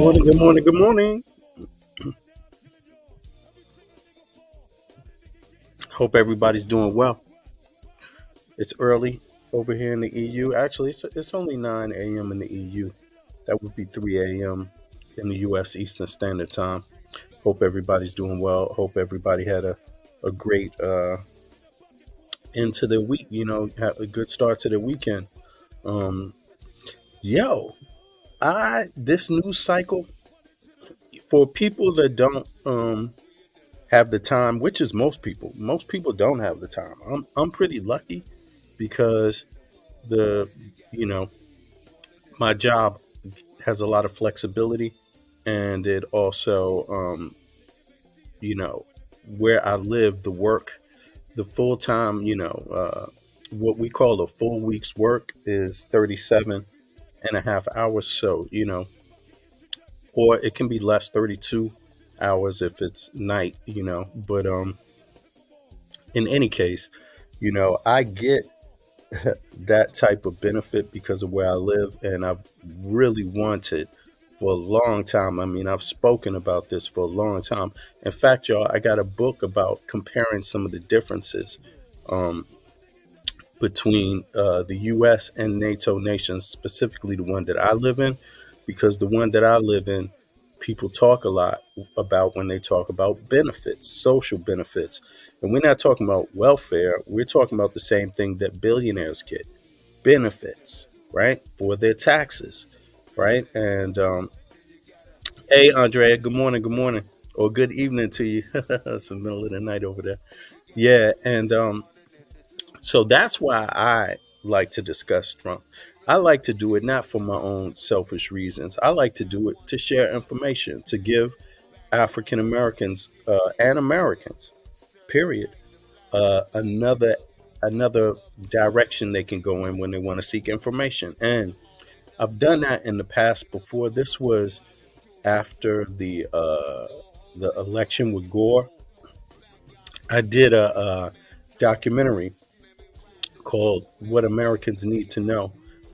Morning, good morning, good morning. Hope everybody's doing well. It's early over here in the EU. Actually, it's only 9 a.m. in the EU. That would be 3 a.m. in the US Eastern Standard Time. Hope everybody's doing well. Hope everybody had a great end to their week. Had a good start to their weekend. Um, yo, this news cycle for people that don't have the time, which is most people. Most people don't have the time. I'm pretty lucky because the you know my job has a lot of flexibility, and it also you know where I live, the work, the full time, what we call a full week's work is 37 and a half hours. So or it can be less, 32 hours if it's night. But in any case, I get that type of benefit because of where I live, and I've really wanted for a long time. I mean, I've spoken about this for a long time. In fact, y'all, I got a book about comparing some of the differences um, between the U.S. and NATO nations, specifically the one that I live in, because the one that I live in, people talk a lot about when they talk about benefits, social benefits. And we're not talking about welfare, we're talking about the same thing that billionaires get, benefits, right? For their taxes, right? And hey, Andrea, good morning, good morning, or good evening to you. It's the middle of the night over there. Yeah, and so that's why I like to discuss Trump. I like to do it not for my own selfish reasons. I like to do it to share information, to give African Americans and Americans, period, another direction they can go in when they want to seek information. And I've done that in the past before. This was after the election with Gore. I did a documentary called "What Americans Need to Know"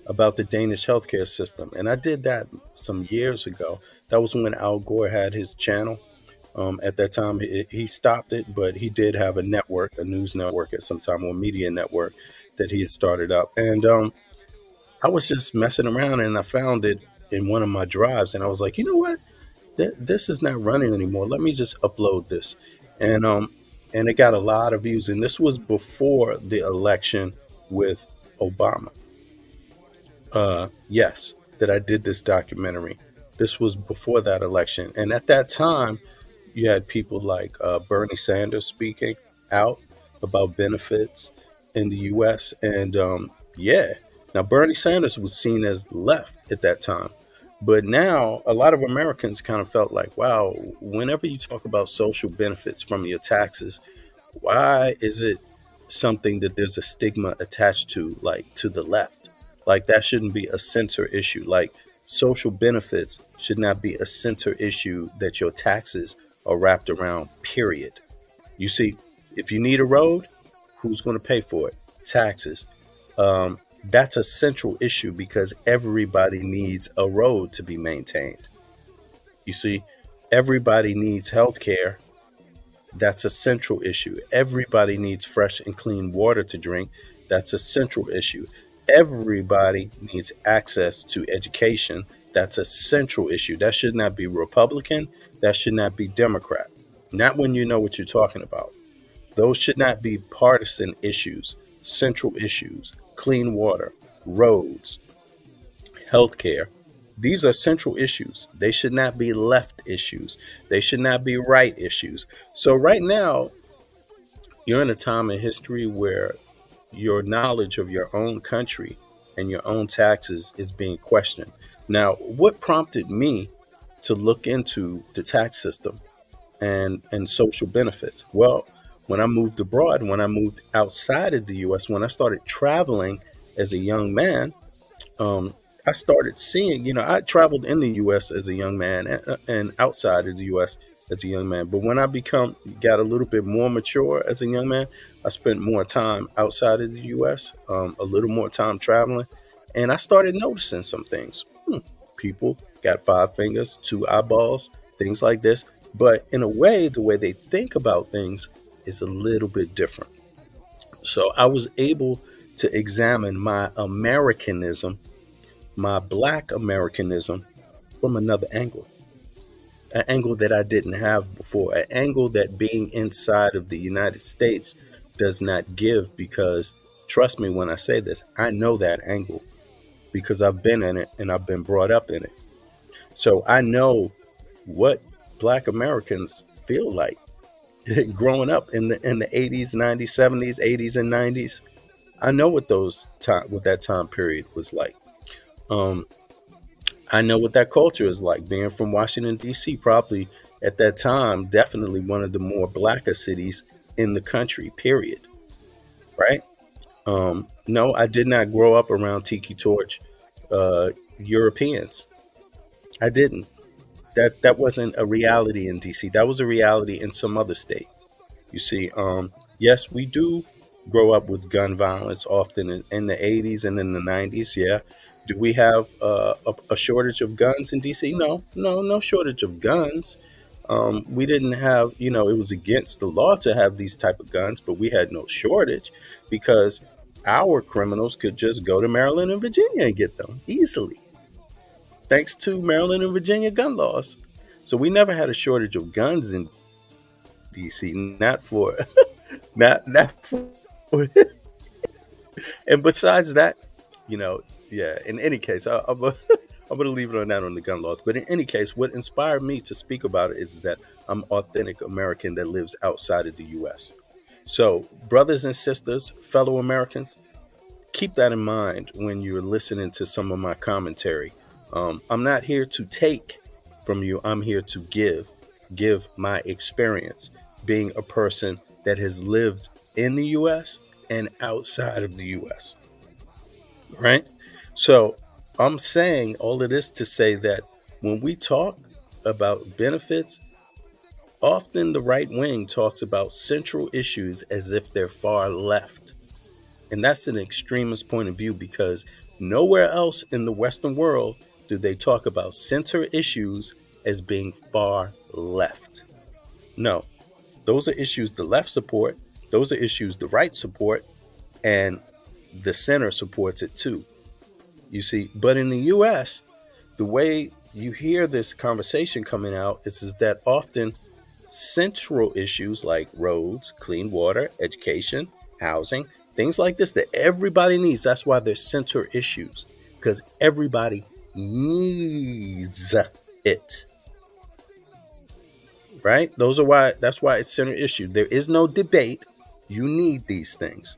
about the Danish healthcare system, and I did that some years ago. That was when Al Gore had his channel. At that time, he stopped it, but he did have a network, a news network at some time, or media network that he had started up. And I was just messing around, and I found it in one of my drives, and I was like, you know what? This is not running anymore. Let me just upload this, and and it got a lot of views. And this was before the election with Obama. Yes, that I did this documentary. This was before that election, and at that time, you had people like Bernie Sanders speaking out about benefits in the U.S. And yeah, now Bernie Sanders was seen as left at that time, but now a lot of Americans kind of felt like, wow, whenever you talk about social benefits from your taxes, why is it something that there's a stigma attached to, like to the left? Like that shouldn't be a center issue. Like social benefits should not be a center issue that your taxes are wrapped around, period. You see, if you need a road, who's going to pay for it? Taxes. That's a central issue because everybody needs a road to be maintained. You see, everybody needs health care. That's a central issue. Everybody needs fresh and clean water to drink. That's a central issue. Everybody needs access to education. That's a central issue. That should not be Republican. That should not be Democrat. Not when you know what you're talking about. Those should not be partisan issues, central issues, clean water, roads, healthcare. These are central issues. They should not be left issues. They should not be right issues. So, right now, you're in a time in history where your knowledge of your own country and your own taxes is being questioned. Now, what prompted me to look into the tax system and social benefits? Well, when I moved abroad, when I moved outside of the US, when I started traveling as a young man, um, I started seeing, I traveled in the US as a young man and outside of the US as a young man. But when I got a little bit more mature as a young man, I spent more time outside of the US, a little more time traveling, and I started noticing some things. People got 5 fingers, 2 eyeballs, things like this. But in a way, the way they think about things is a little bit different. So I was able to examine my Americanism, my Black Americanism, from another angle, an angle that I didn't have before, an angle that being inside of the United States does not give, because trust me when I say this, I know that angle because I've been in it and I've been brought up in it. So I know what Black Americans feel like growing up in the 80s, 90s, 70s, 80s and 90s. I know what that time period was like. Um, I know what that culture is like. Being from Washington D.C., probably at that time, definitely one of the more blacker cities in the country. Period. Right? No, I did not grow up around Tiki Torch uh, Europeans. I didn't. That wasn't a reality in D.C. That was a reality in some other state. You see, yes, we do grow up with gun violence often in the 80s and in the 90s. Yeah. Do we have a shortage of guns in DC? No, no, no shortage of guns. We didn't have, it was against the law to have these type of guns, but we had no shortage because our criminals could just go to Maryland and Virginia and get them easily, thanks to Maryland and Virginia gun laws. So we never had a shortage of guns in DC, not for not for and besides that, you know, yeah. In any case, I'm going to leave it on that on the gun laws. But in any case, what inspired me to speak about it is that I'm authentic American that lives outside of the U.S. So, brothers and sisters, fellow Americans, keep that in mind when you're listening to some of my commentary. I'm not here to take from you. I'm here to give my experience being a person that has lived in the U.S. and outside of the U.S. Right? So I'm saying all of this to say that when we talk about benefits, often the right wing talks about central issues as if they're far left. And that's an extremist point of view because nowhere else in the Western world do they talk about center issues as being far left. No, those are issues the left support, those are issues the right support, and the center supports it too. You see, but in the US, the way you hear this conversation coming out is that often central issues like roads, clean water, education, housing, things like this that everybody needs. That's why they're center issues, because everybody needs it. Right? That's why it's center issue. There is no debate. You need these things.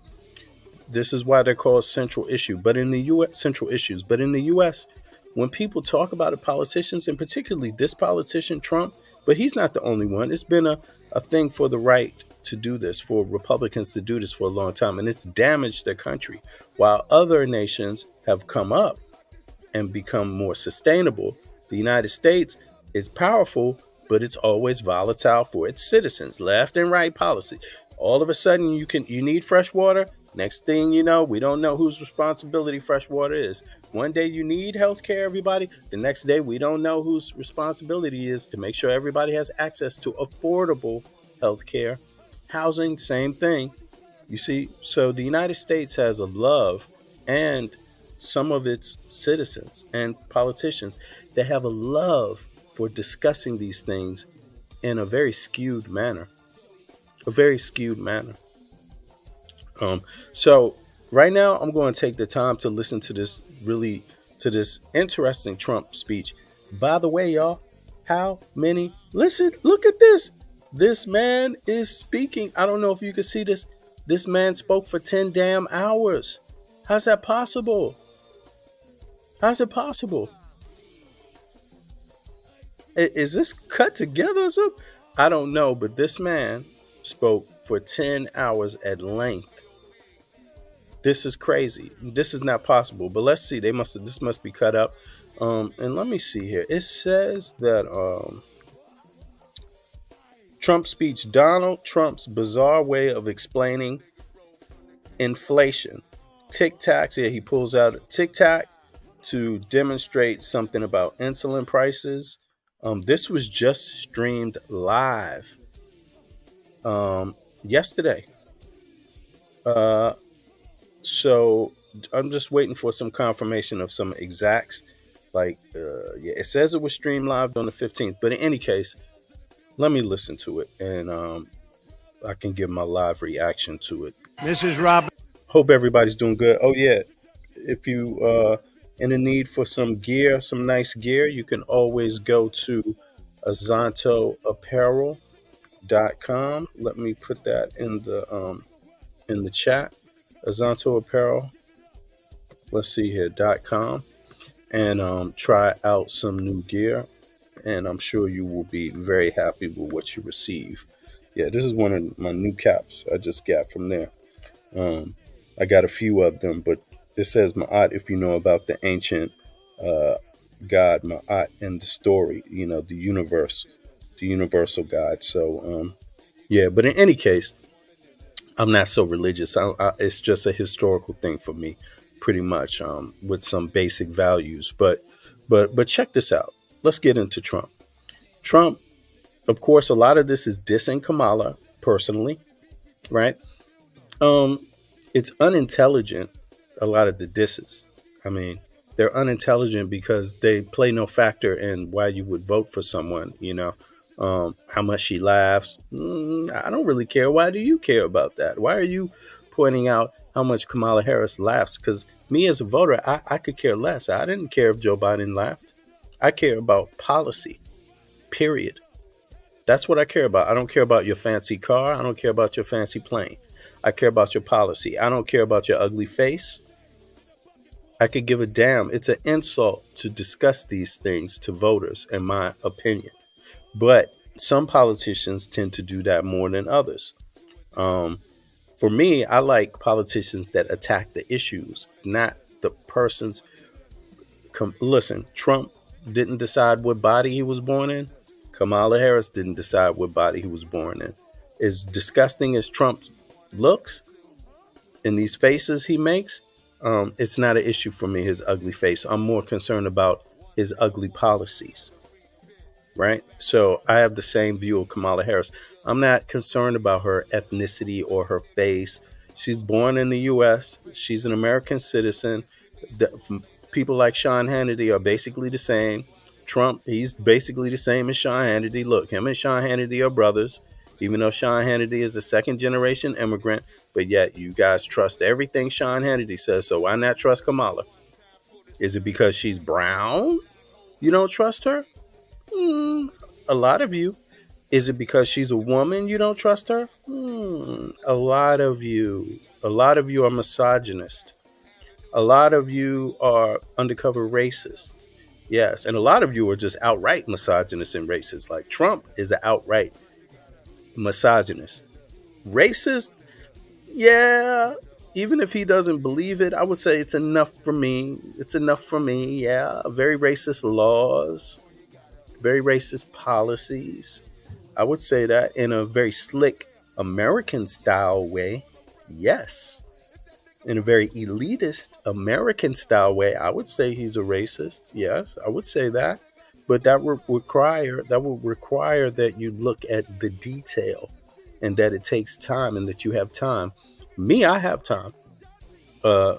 This is why they're called central issue. But in the US, central issues. But in the US, when people talk about it, politicians, and particularly this politician, Trump, but he's not the only one. It's been a thing for the right to do this, for Republicans to do this for a long time. And it's damaged their country. While other nations have come up and become more sustainable, the United States is powerful, but it's always volatile for its citizens. Left and right policy. All of a sudden, you need fresh water. Next thing you know, we don't know whose responsibility fresh water is. One day you need health care, everybody. The next day, we don't know whose responsibility is to make sure everybody has access to affordable health care. Housing, same thing. You see, so the United States has a love, and some of its citizens and politicians that have a love for discussing these things in a very skewed manner. A very skewed manner. So right now I'm going to take the time to listen to this interesting Trump speech. By the way, y'all, look at this. This man is speaking. I don't know if you can see this. This man spoke for 10 damn hours. How's that possible? How's it possible? Is this cut together or something? I don't know, but this man spoke for 10 hours at length. This is crazy. This is not possible. But let's see. This must be cut up. And let me see here. It says that Trump speech, Donald Trump's bizarre way of explaining inflation. Tic Tacs. Yeah, he pulls out a Tic Tac to demonstrate something about insulin prices. This was just streamed live yesterday. Uh, so I'm just waiting for some confirmation of some exacts. Yeah, it says it was streamed live on the 15th, but in any case, let me listen to it and I can give my live reaction to it. This is Rob. Hope everybody's doing good. Oh yeah, if you in the need for some gear, some nice gear, you can always go to azantoapparel.com. Let me put that in the chat. Azanto Apparel. Let's see here .com and try out some new gear, and I'm sure you will be very happy with what you receive. Yeah, this is one of my new caps I just got from there. I got a few of them, but it says Ma'at if you know about the ancient uh, God Ma'at and the story, the universe, the universal God. So, yeah, but in any case, I'm not so religious. It's just a historical thing for me, pretty much, with some basic values. But check this out. Let's get into Trump. Trump, of course, a lot of this is dissing Kamala personally, right? Um, it's unintelligent. A lot of the disses. I mean, they're unintelligent because they play no factor in why you would vote for someone. How much she laughs. I don't really care. Why do you care about that? Why are you pointing out how much Kamala Harris laughs? Because me as a voter, I could care less. I didn't care if Joe Biden laughed. I care about policy. Period. That's what I care about. I don't care about your fancy car. I don't care about your fancy plane. I care about your policy. I don't care about your ugly face. I could give a damn. It's an insult to discuss these things to voters, in my opinion. But some politicians tend to do that more than others. Um, for me, I like politicians that attack the issues, not the person's. Listen, Trump didn't decide what body he was born in. Kamala Harris didn't decide what body he was born in. As disgusting as Trump looks in these faces he makes, it's not an issue for me, his ugly face. I'm more concerned about his ugly policies, right? So I have the same view of Kamala Harris. I'm not concerned about her ethnicity or her face. She's born in the U.S., she's an American citizen. People like Sean Hannity are basically the same. Trump, he's basically the same as Sean Hannity. Look, him and Sean Hannity are brothers, even though Sean Hannity is a second generation immigrant. But yet you guys trust everything Sean Hannity says. So why not trust Kamala? Is it because she's brown? You don't trust her? A lot of you. Is it because she's a woman you don't trust her? A lot of you. A lot of you are misogynist. A lot of you are undercover racist. Yes, and a lot of you are just outright misogynist and racist. Like Trump is an outright misogynist. Racist, yeah. Even if he doesn't believe it, I would say it's enough for me. It's enough for me, yeah. Very racist laws, very racist policies. I would say that in a very slick American style way, yes. In a very elitist American style way, I would say he's a racist. Yes, I would say that. But that would require that you look at the detail and that it takes time and that you have time. Me, I have time. Uh,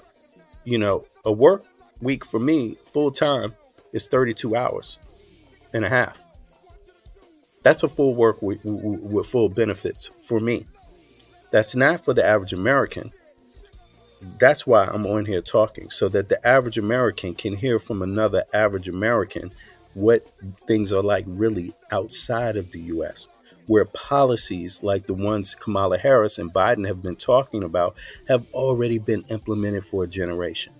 a work week for me, full time, is 32 hours and a half. That's a full work week with full benefits for me. That's not for the average American. That's why I'm on here talking, so that the average American can hear from another average American what things are like really outside of the US, where policies like the ones Kamala Harris and Biden have been talking about have already been implemented for a generation.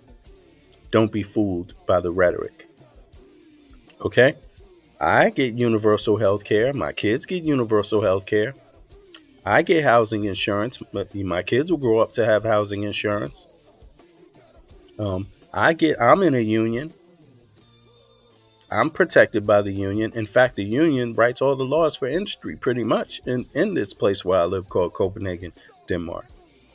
Don't be fooled by the rhetoric. Okay? I get universal health care. My kids get universal health care. I get housing insurance. But my kids will grow up to have housing insurance. I'm in a union. I'm protected by the union. In fact, the union writes all the laws for industry pretty much in this place where I live called Copenhagen, Denmark.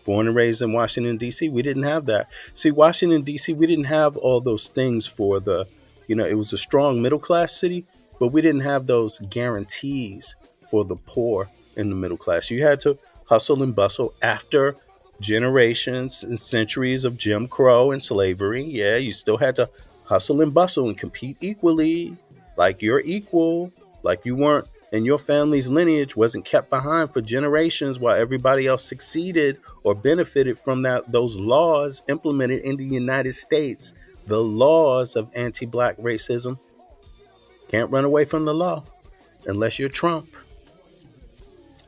Born and raised in Washington, D.C., we didn't have that. See, Washington, D.C., we didn't have all those things for the, it was a strong middle class city, but we didn't have those guarantees for the poor in the middle class. You had to hustle and bustle after generations and centuries of Jim Crow and slavery. Yeah, you still had to hustle and bustle and compete equally, like you're equal, like you weren't, and your family's lineage wasn't kept behind for generations while everybody else succeeded or benefited from those laws implemented in the United States. The laws of anti-black racism. Can't run away from the law unless you're Trump,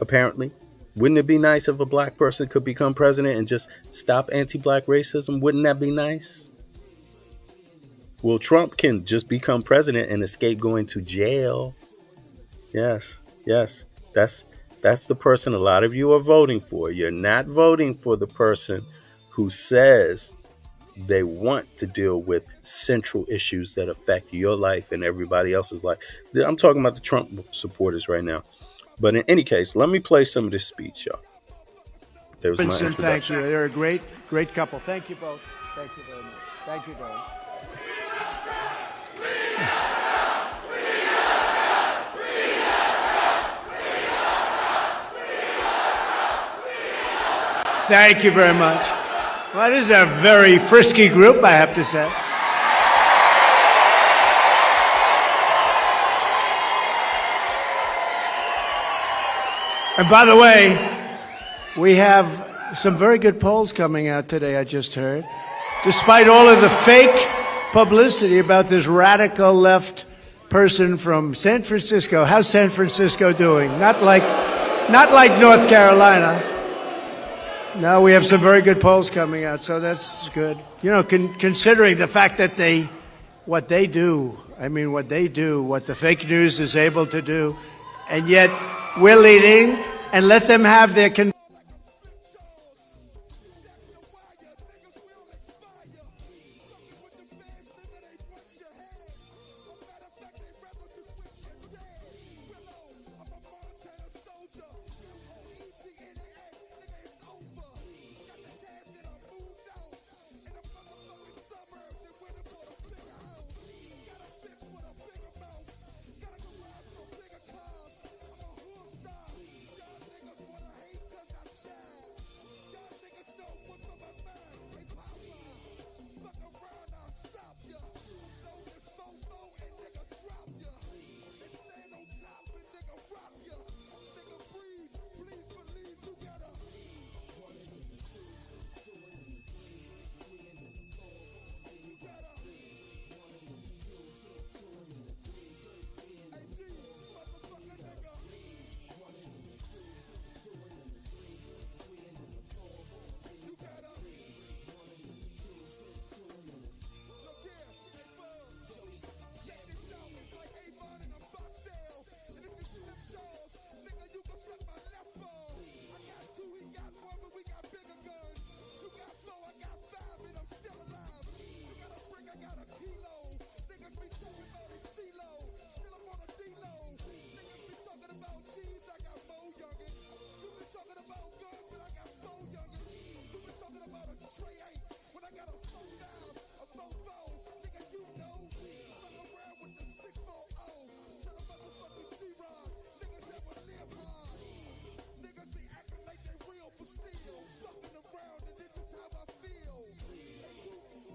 apparently. Wouldn't it be nice if a black person could become president and just stop anti-black racism? Wouldn't that be nice? Well, Trump can just become president and escape going to jail. Yes, yes. That's the person a lot of you are voting for. You're not voting for the person who says they want to deal with central issues that affect your life and everybody else's life. I'm talking about the Trump supporters right now. But in any case, let me play some of this speech, y'all. There's my introduction. Thank you. They're a great, great couple. Thank you both. Thank you very much. Thank you both. Thank you very much. Well, this is a very frisky group, I have to say. And by the way, we have some very good polls coming out today, I just heard. Despite all of the fake publicity about this radical left person from San Francisco. How's San Francisco doing? Not like North Carolina. No, we have some very good polls coming out, so that's good. You know, considering the fact that what they do, what the fake news is able to do, and yet we're leading, and let them have their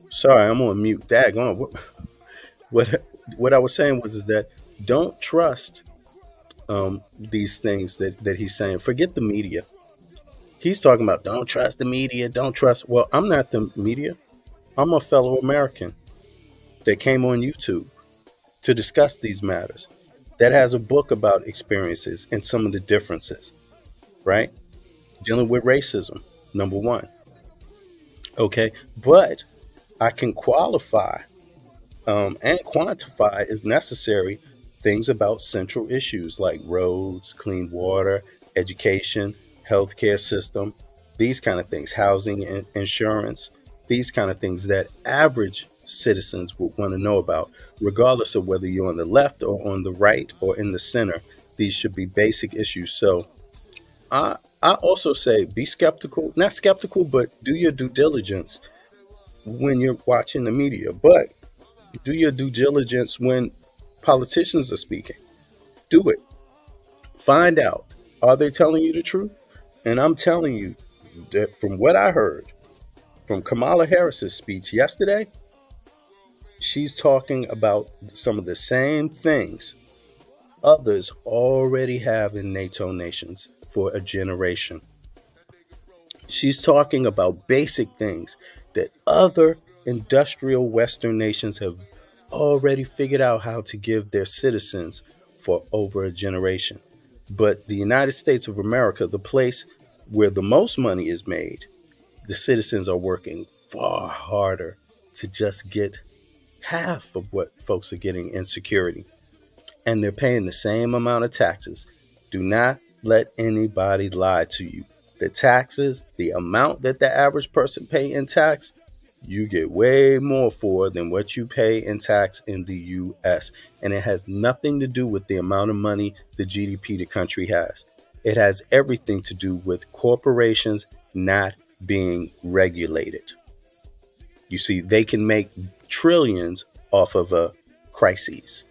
Sorry, I'm on mute. Daggone. What I was saying is that don't trust these things that he's saying. Forget the media. He's talking about don't trust the media. Don't trust. Well, I'm not the media. I'm a fellow American that came on YouTube to discuss these matters. That has a book about experiences and some of the differences, right? Dealing with racism, number one. Okay, but I can qualify and quantify, if necessary, things about central issues like roads, clean water, education, healthcare system, these kind of things, housing and insurance, these kind of things that average citizens would want to know about, regardless of whether you're on the left or on the right or in the center. These should be basic issues. So I I also say be skeptical, not skeptical, but do your due diligence when you're watching the media. But do your due diligence when politicians are speaking. Do it. Find out, are they telling you the truth? And I'm telling you that from what I heard from Kamala Harris's speech yesterday, she's talking about some of the same things others already have in NATO nations for a generation. She's talking about basic things that other industrial Western nations have already figured out how to give their citizens for over a generation. But the United States of America, the place where the most money is made, the citizens are working far harder to just get half of what folks are getting in security. And they're paying the same amount of taxes. Do not let anybody lie to you. The taxes, the amount that the average person pay in tax, you get way more for than what you pay in tax in the US. And it has nothing to do with the amount of money the GDP the country has. It has everything to do with corporations not being regulated. You see, they can make trillions off of a crisis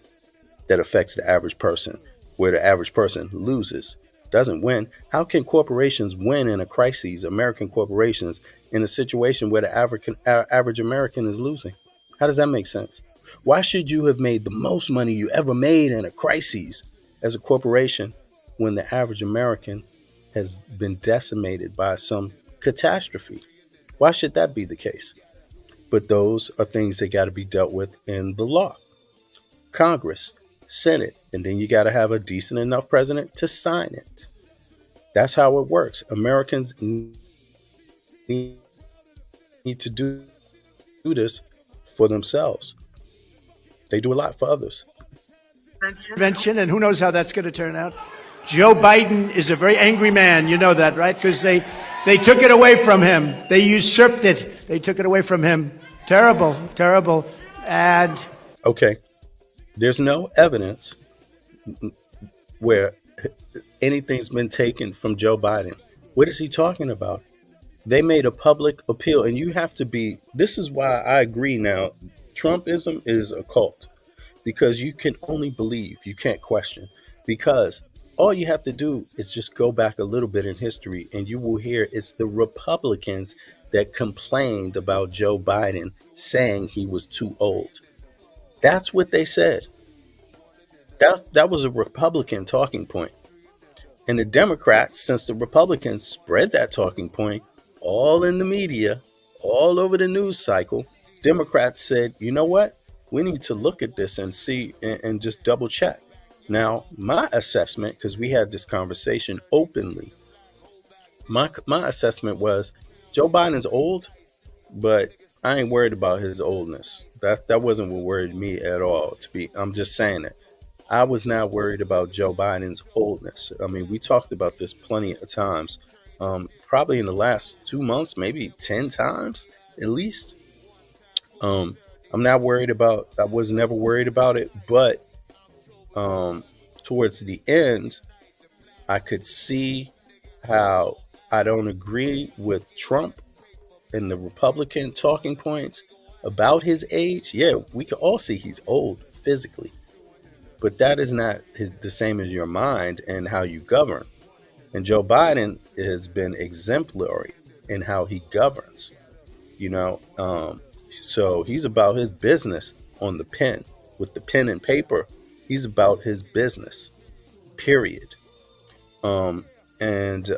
that affects the average person, where the average person loses, doesn't win. How can corporations win in a crisis, American corporations, in a situation where the average American is losing? How does that make sense? Why should you have made the most money you ever made in a crisis as a corporation when the average American has been decimated by some catastrophe? Why should that be the case? But those are things that got to be dealt with in the law. Congress, Senate, and then you got to have a decent enough president to sign it. That's how it works. Americans need to do this for themselves. They do a lot for others. Intervention, and who knows how that's going to turn out. Joe Biden is a very angry man. You know that, right? Because they took it away from him. They usurped it. They took it away from him. Terrible, terrible. And okay, there's no evidence where anything's been taken from Joe Biden. What is he talking about? They made a public appeal, and you have to be. This is why I agree now. Trumpism is a cult because you can only believe, you can't question. Because all you have to do is just go back a little bit in history, and you will hear it's the Republicans that complained about Joe Biden saying he was too old. That's what they said. That was a Republican talking point. And the Democrats, since the Republicans spread that talking point all in the media, all over the news cycle, Democrats said, you know what? We need to look at this and see and just double check. Now, my assessment, because we had this conversation openly, my assessment was Joe Biden's old, but I ain't worried about his oldness. That wasn't what worried me at all. I'm just saying it. I was not worried about Joe Biden's oldness. I mean, we talked about this plenty of times, probably in the last 2 months, maybe 10 times at least. I'm not worried about. I was never worried about it, but towards the end, I could see how I don't agree with Trump and the Republican talking points about his age. Yeah, we can all see he's old physically, but that is not the same as your mind and how you govern. And Joe Biden has been exemplary in how he governs, so he's about his business on the pen, with the pen and paper. He's about his business, period. And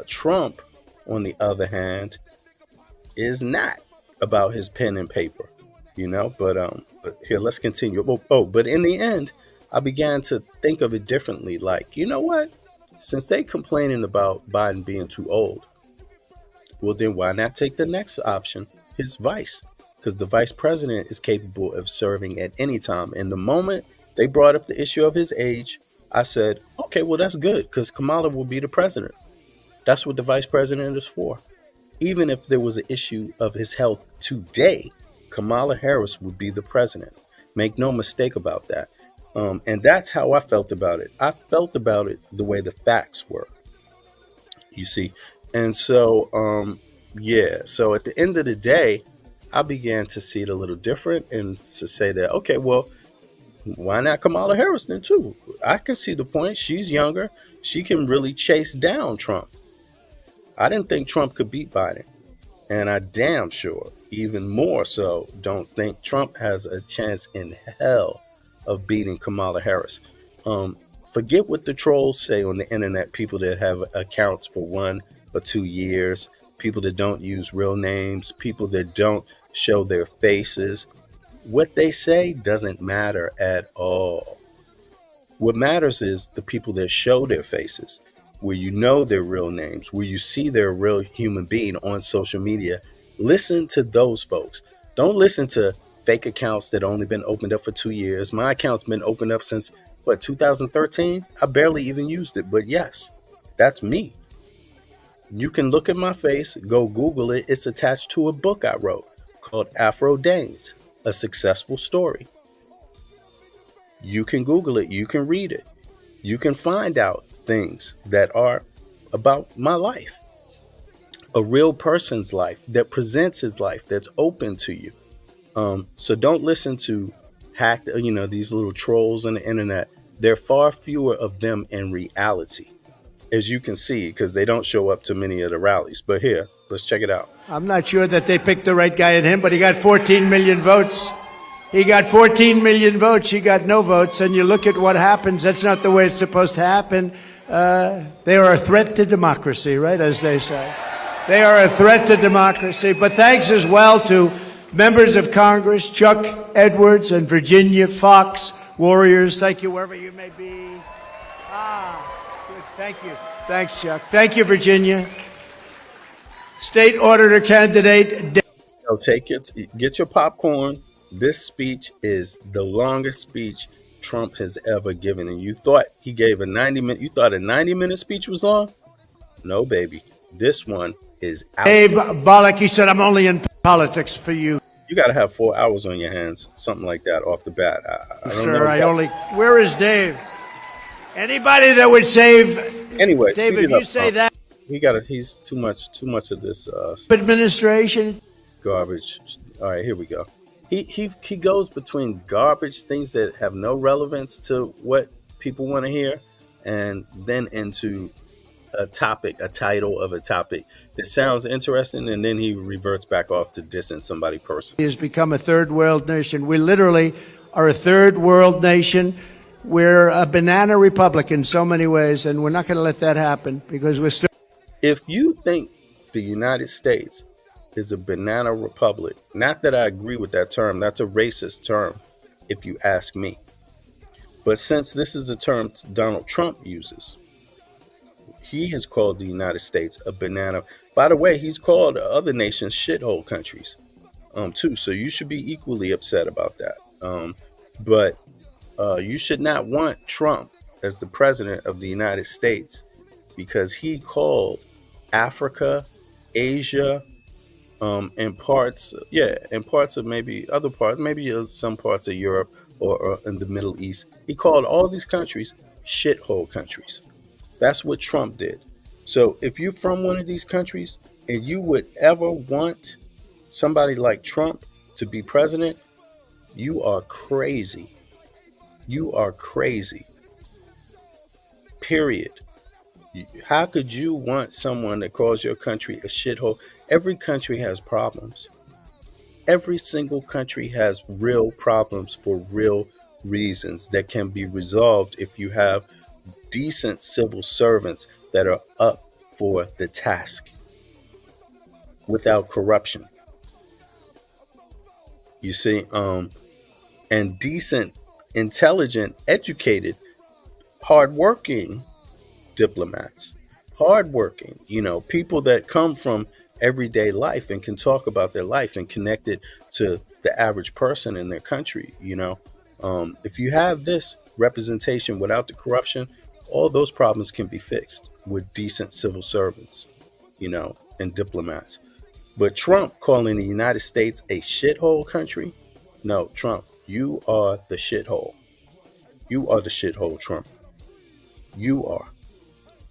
Trump, on the other hand, is not about his pen and paper, But here, let's continue. But in the end, I began to think of it differently. Like, you know what? Since they complaining about Biden being too old, well, then why not take the next option, his vice? Because the vice president is capable of serving at any time. And the moment they brought up the issue of his age, I said, okay, well, that's good, because Kamala will be the president. That's what the vice president is for. Even if there was an issue of his health today, Kamala Harris would be the president. Make no mistake about that. And that's how I felt about it. I felt about it the way the facts were. You see, and so yeah. So at the end of the day, I began to see it a little different and to say that okay, well, why not Kamala Harris then too? I can see the point. She's younger. She can really chase down Trump. I didn't think Trump could beat Biden. And I damn sure, even more so, don't think Trump has a chance in hell of beating Kamala Harris. Um, Forget what the trolls say on the internet, people that have accounts for 1 or 2 years, people that don't use real names, people that don't show their faces. What they say doesn't matter at all. What matters is the people that show their faces, where you know their real names, where you see their real human being on social media. Listen to those folks. Don't listen to fake accounts that only been opened up for 2 years. My account's been opened up since what 2013. I barely even used it, but yes, that's me. You can look at my face, go Google it. It's attached to a book I wrote called Afro Danes, a successful story. You can Google it, you can read it, you can find out things that are about my life, a real person's life that presents his life, that's open to you. So don't listen to these little trolls on the internet. There are far fewer of them in reality, as you can see, because they don't show up to many of the rallies. But here, let's check it out. I'm not sure that they picked the right guy in him, but he got 14 million votes. He got 14 million votes. He got no votes. And you look at what happens. That's not the way it's supposed to happen. They are a threat to democracy, right, as they say. They are a threat to democracy. But thanks as well to members of Congress, Chuck Edwards and Virginia Fox Warriors. Thank you, wherever you may be. Good. Thank you. Thanks, Chuck. Thank you, Virginia. State Auditor candidate. Take it. Get your popcorn. This speech is the longest speech Trump has ever given. And you thought he gave a 90-minute, you thought a 90-minute speech was long? No, baby. This one is out. Dave Bollock, he said, I'm only in politics for you. You got to have 4 hours on your hands, something like that off the bat. Where is Dave? Anybody that would save. Anyway, David, you say that. He's too much of this administration garbage. All right, here we go. He goes between garbage, things that have no relevance to what people want to hear, and then into a title of a topic that sounds interesting, and then he reverts back off to dissing somebody personally. He has become a third world nation. We literally are a third world nation. We're a banana republic in so many ways, and we're not going to let that happen because we're still. If you think the United States is a banana republic, not that I agree with that term, that's a racist term, if you ask me. But since this is a term Donald Trump uses, he has called the United States a banana. By the way, he's called other nations shithole countries, too. So you should be equally upset about that. But you should not want Trump as the president of the United States because he called Africa, Asia, and parts of maybe other parts, maybe some parts of Europe or in the Middle East. He called all these countries shithole countries. That's what Trump did. So if you're from one of these countries and you would ever want somebody like Trump to be president, you are crazy. You are crazy. Period. How could you want someone that calls your country a shithole? Every country has problems. Every single country has real problems for real reasons that can be resolved if you have decent civil servants that are up for the task without corruption. You see, and decent, intelligent, educated, hardworking diplomats, hardworking, people that come from everyday life and can talk about their life and connect it to the average person in their country. If you have this representation without the corruption, all those problems can be fixed with decent civil servants, and diplomats. But Trump calling the United States a shithole country? No, Trump, you are the shithole. You are the shithole, Trump. You are.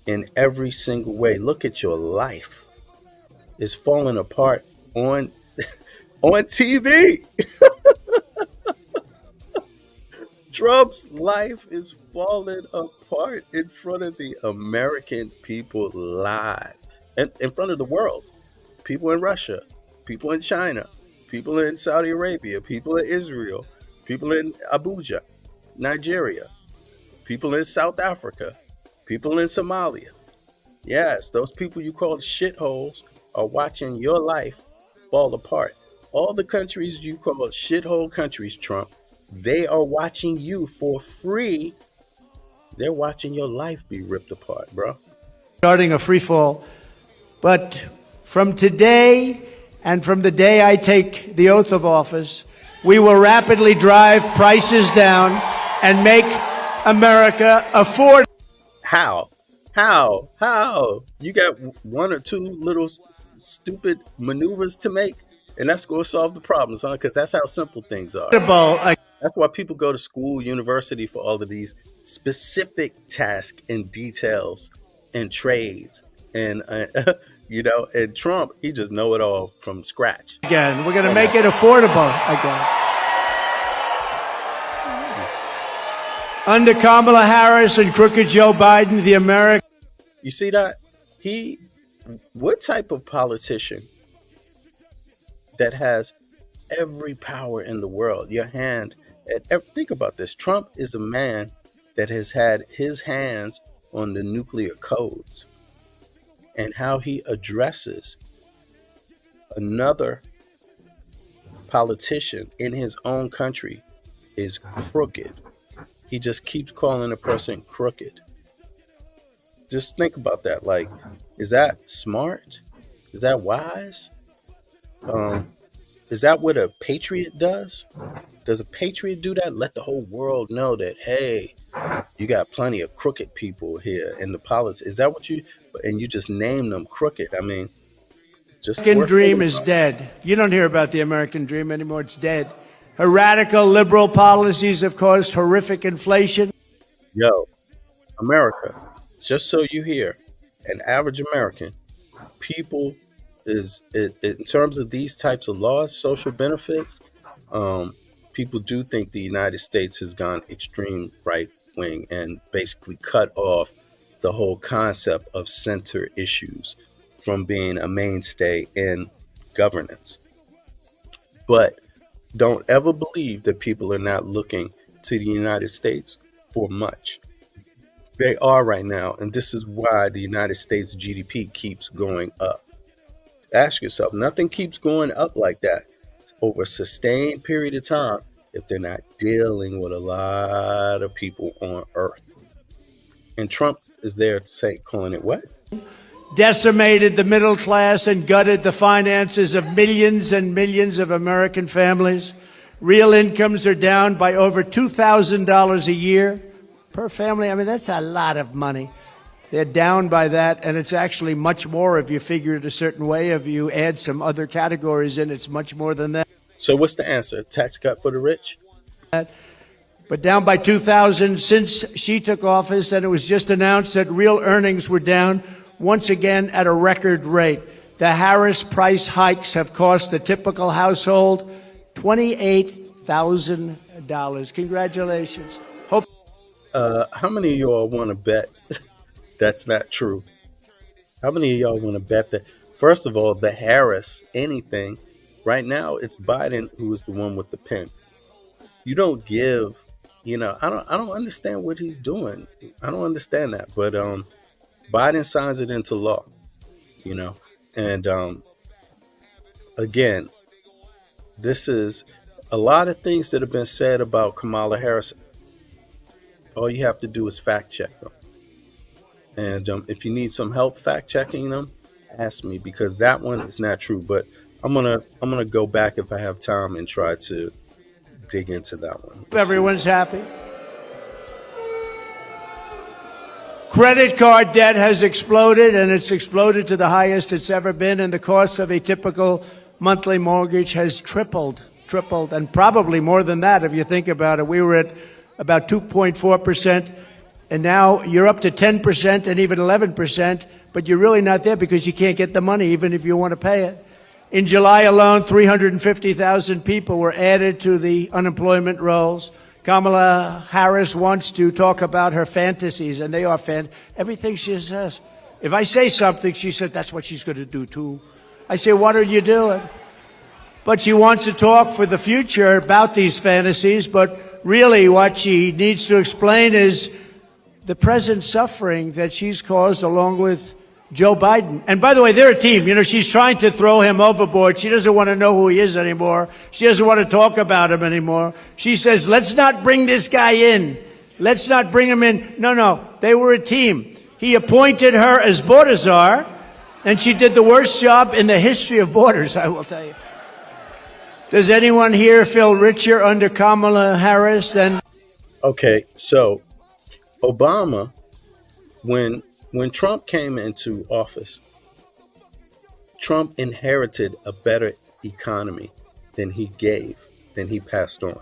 in every single way. Look at your life. It's falling apart on on TV. Trump's life is falling apart in front of the American people live. And in front of the world. People in Russia, people in China, people in Saudi Arabia, people in Israel, people in Abuja, Nigeria, people in South Africa, people in Somalia. Yes, those people you call shitholes are watching your life fall apart. All the countries you call shithole countries, Trump, they are watching you for free. They're watching your life be ripped apart, bro. Starting a free fall. But from today and from the day I take the oath of office, we will rapidly drive prices down and make America afford. How? How? You got one or two little stupid maneuvers to make, and that's going to solve the problems, huh? Because that's how simple things are. That's why people go to school, university for all of these specific tasks and details and trades. And, and Trump, he just know it all from scratch. Again, we're going to make it affordable again. Under Kamala Harris and crooked Joe Biden, the American. You see that? What type of politician that has every power in the world, your hand at think about this. Trump is a man that has had his hands on the nuclear codes, and how he addresses another politician in his own country is crooked. He just keeps calling a person crooked. Just think about that. Like, is that smart? Is that wise? Is that what a patriot does? Does a patriot do that? Let the whole world know that, hey, you got plenty of crooked people here in the politics. Is that what you, and you just name them crooked? I mean, just. The American dream is dead. You don't hear about the American dream anymore. It's dead. Her radical liberal policies have caused horrific inflation. Yo, America, just so you hear, an average American, people is, in terms of these types of laws, social benefits, people do think the United States has gone extreme right wing and basically cut off the whole concept of center issues from being a mainstay in governance. But don't ever believe that people are not looking to the United States for much. They are right now, and this is why the United States GDP keeps going up. Ask yourself, nothing keeps going up like that over a sustained period of time if they're not dealing with a lot of people on Earth. And Trump is there to say, calling it what? Decimated the middle class and gutted the finances of millions and millions of American families. Real incomes are down by over $2,000 a year per family. I mean, that's a lot of money. They're down by that, and it's actually much more if you figure it a certain way. If you add some other categories in, it's much more than that. So what's the answer? Tax cut for the rich? But down by 2,000 since she took office, and it was just announced that real earnings were down once again at a record rate. The Harris price hikes have cost the typical household $28,000. Congratulations. Hope. How many of y'all want to bet that's not true? How many of y'all want to bet that? First of all, the Harris anything, right now it's Biden who is the one with the pen. You don't give, I don't understand what he's doing. I don't understand that. But Biden signs it into law, and again, this is a lot of things that have been said about Kamala Harris. All you have to do is fact check them. And if you need some help fact checking them, ask me, because that one is not true. But I'm gonna go back if I have time and try to dig into that one. Everyone's happy. Credit card debt has exploded, and it's exploded to the highest it's ever been, and the cost of a typical monthly mortgage has tripled, and probably more than that if you think about it. We were at about 2.4% And now you're up to 10% and even 11%, but you're really not there because you can't get the money even if you want to pay it. In July alone, 350,000 people were added to the unemployment rolls. Kamala Harris wants to talk about her fantasies, and they are everything she says. If I say something, she said, that's what she's going to do too. I say, what are you doing? But she wants to talk for the future about these fantasies, but really what she needs to explain is the present suffering that she's caused along with Joe Biden. And by the way, they're a team. You know, she's trying to throw him overboard. She doesn't want to know who he is anymore. She doesn't want to talk about him anymore. She says, let's not bring this guy in. Let's not bring him in. No, they were a team. He appointed her as border czar, and she did the worst job in the history of borders, I will tell you. Does anyone here feel richer under Kamala Harris than... Okay, so Obama, when Trump came into office, Trump inherited a better economy than he passed on.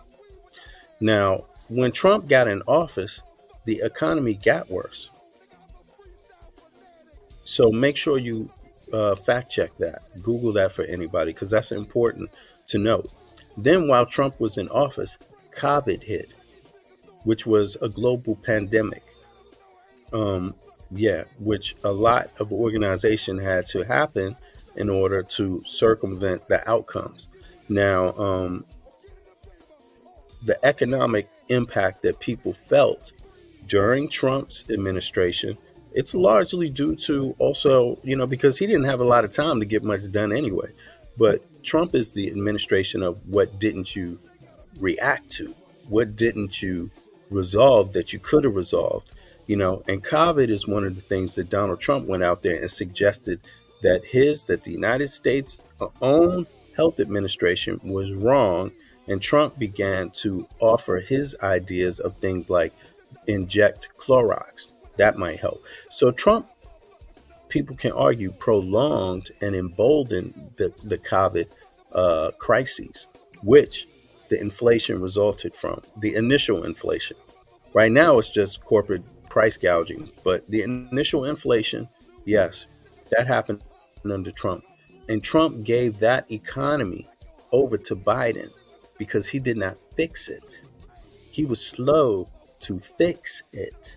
Now, when Trump got in office, the economy got worse. So make sure you fact check that. Google that for anybody, because that's important to note. Then while Trump was in office, COVID hit, which was a global pandemic. Which a lot of organization had to happen in order to circumvent the outcomes. Now, the economic impact that people felt during Trump's administration, it's largely due to also, because he didn't have a lot of time to get much done anyway. But Trump is the administration of what didn't you react to? What didn't you resolve that you could have resolved? And COVID is one of the things that Donald Trump went out there and suggested that the United States' own health administration was wrong. And Trump began to offer his ideas of things like inject Clorox. That might help. So Trump, people can argue, prolonged and emboldened the COVID crises, which the inflation resulted from, the initial inflation. Right now, it's just corporate price gouging. But the initial inflation, yes, that happened under Trump. And Trump gave that economy over to Biden because he did not fix it. He was slow to fix it,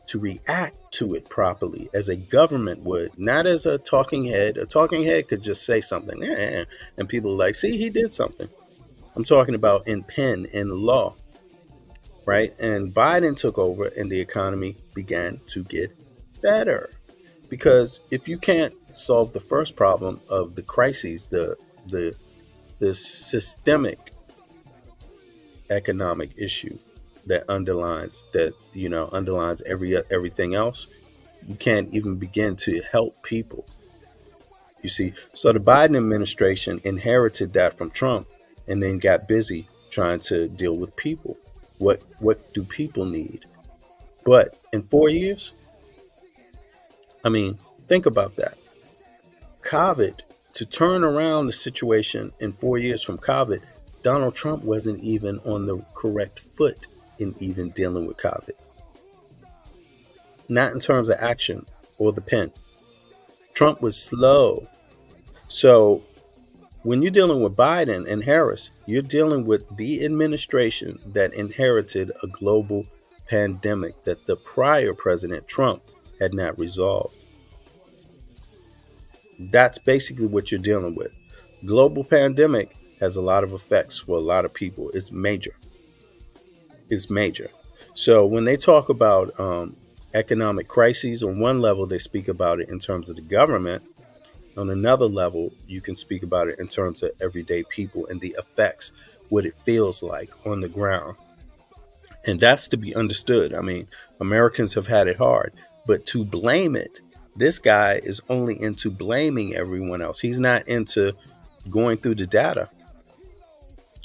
to react to it properly as a government would, not as a talking head. A talking head could just say something, and people are like, see, he did something. I'm talking about in pen and law, right? And Biden took over and the economy began to get better. Because if you can't solve the first problem of the crises, the systemic economic issue that underlines everything else, you can't even begin to help people. You see, so the Biden administration inherited that from Trump and then got busy trying to deal with people. What do people need? But in 4 years, think about that. COVID, to turn around the situation in 4 years from COVID, Donald Trump wasn't even on the correct foot in even dealing with COVID. Not in terms of action or the pen. Trump was slow. So when you're dealing with Biden and Harris, you're dealing with the administration that inherited a global pandemic that the prior President Trump had not resolved. That's basically what you're dealing with. Global pandemic has a lot of effects for a lot of people. It's major. So when they talk about economic crises, on one level, they speak about it in terms of the government. On another level, you can speak about it in terms of everyday people and the effects, what it feels like on the ground. And that's to be understood. Americans have had it hard, but to blame it, this guy is only into blaming everyone else. He's not into going through the data.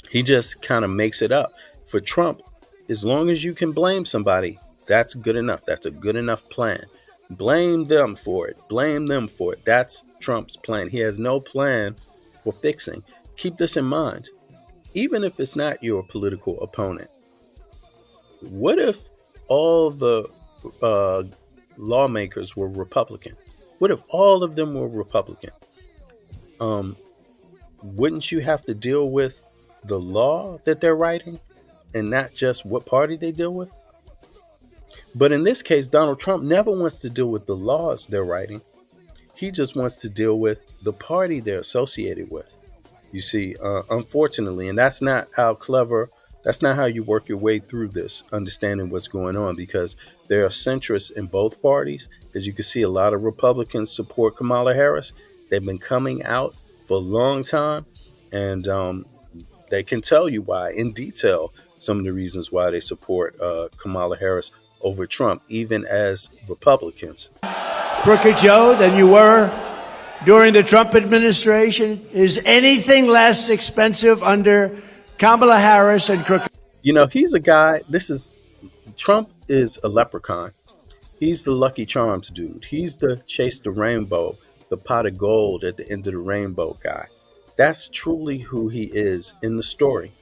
He just kind of makes it up. For Trump, as long as you can blame somebody, that's good enough. That's a good enough plan. Blame them for it. Blame them for it. That's Trump's plan. He has no plan for fixing. Keep this in mind. Even if it's not your political opponent, what if all the uh, lawmakers were Republican? What if all of them were Republican? Um, wouldn't you have to deal with the law that they're writing and not just what party they deal with? But in this case, Donald Trump never wants to deal with the laws they're writing. He just wants to deal with the party they're associated with. You see, unfortunately, and that's not how clever, that's not how you work your way through this, understanding what's going on, because there are centrists in both parties. As you can see, a lot of Republicans support Kamala Harris. They've been coming out for a long time, and they can tell you why in detail some of the reasons why they support Kamala Harris over Trump, even as Republicans. Crooked Joe, than you were during the Trump administration? Is anything less expensive under Kamala Harris and Crooked? You know, he's a guy, Trump is a leprechaun. He's the Lucky Charms dude. He's the chase the rainbow, the pot of gold at the end of the rainbow guy. That's truly who he is in the story.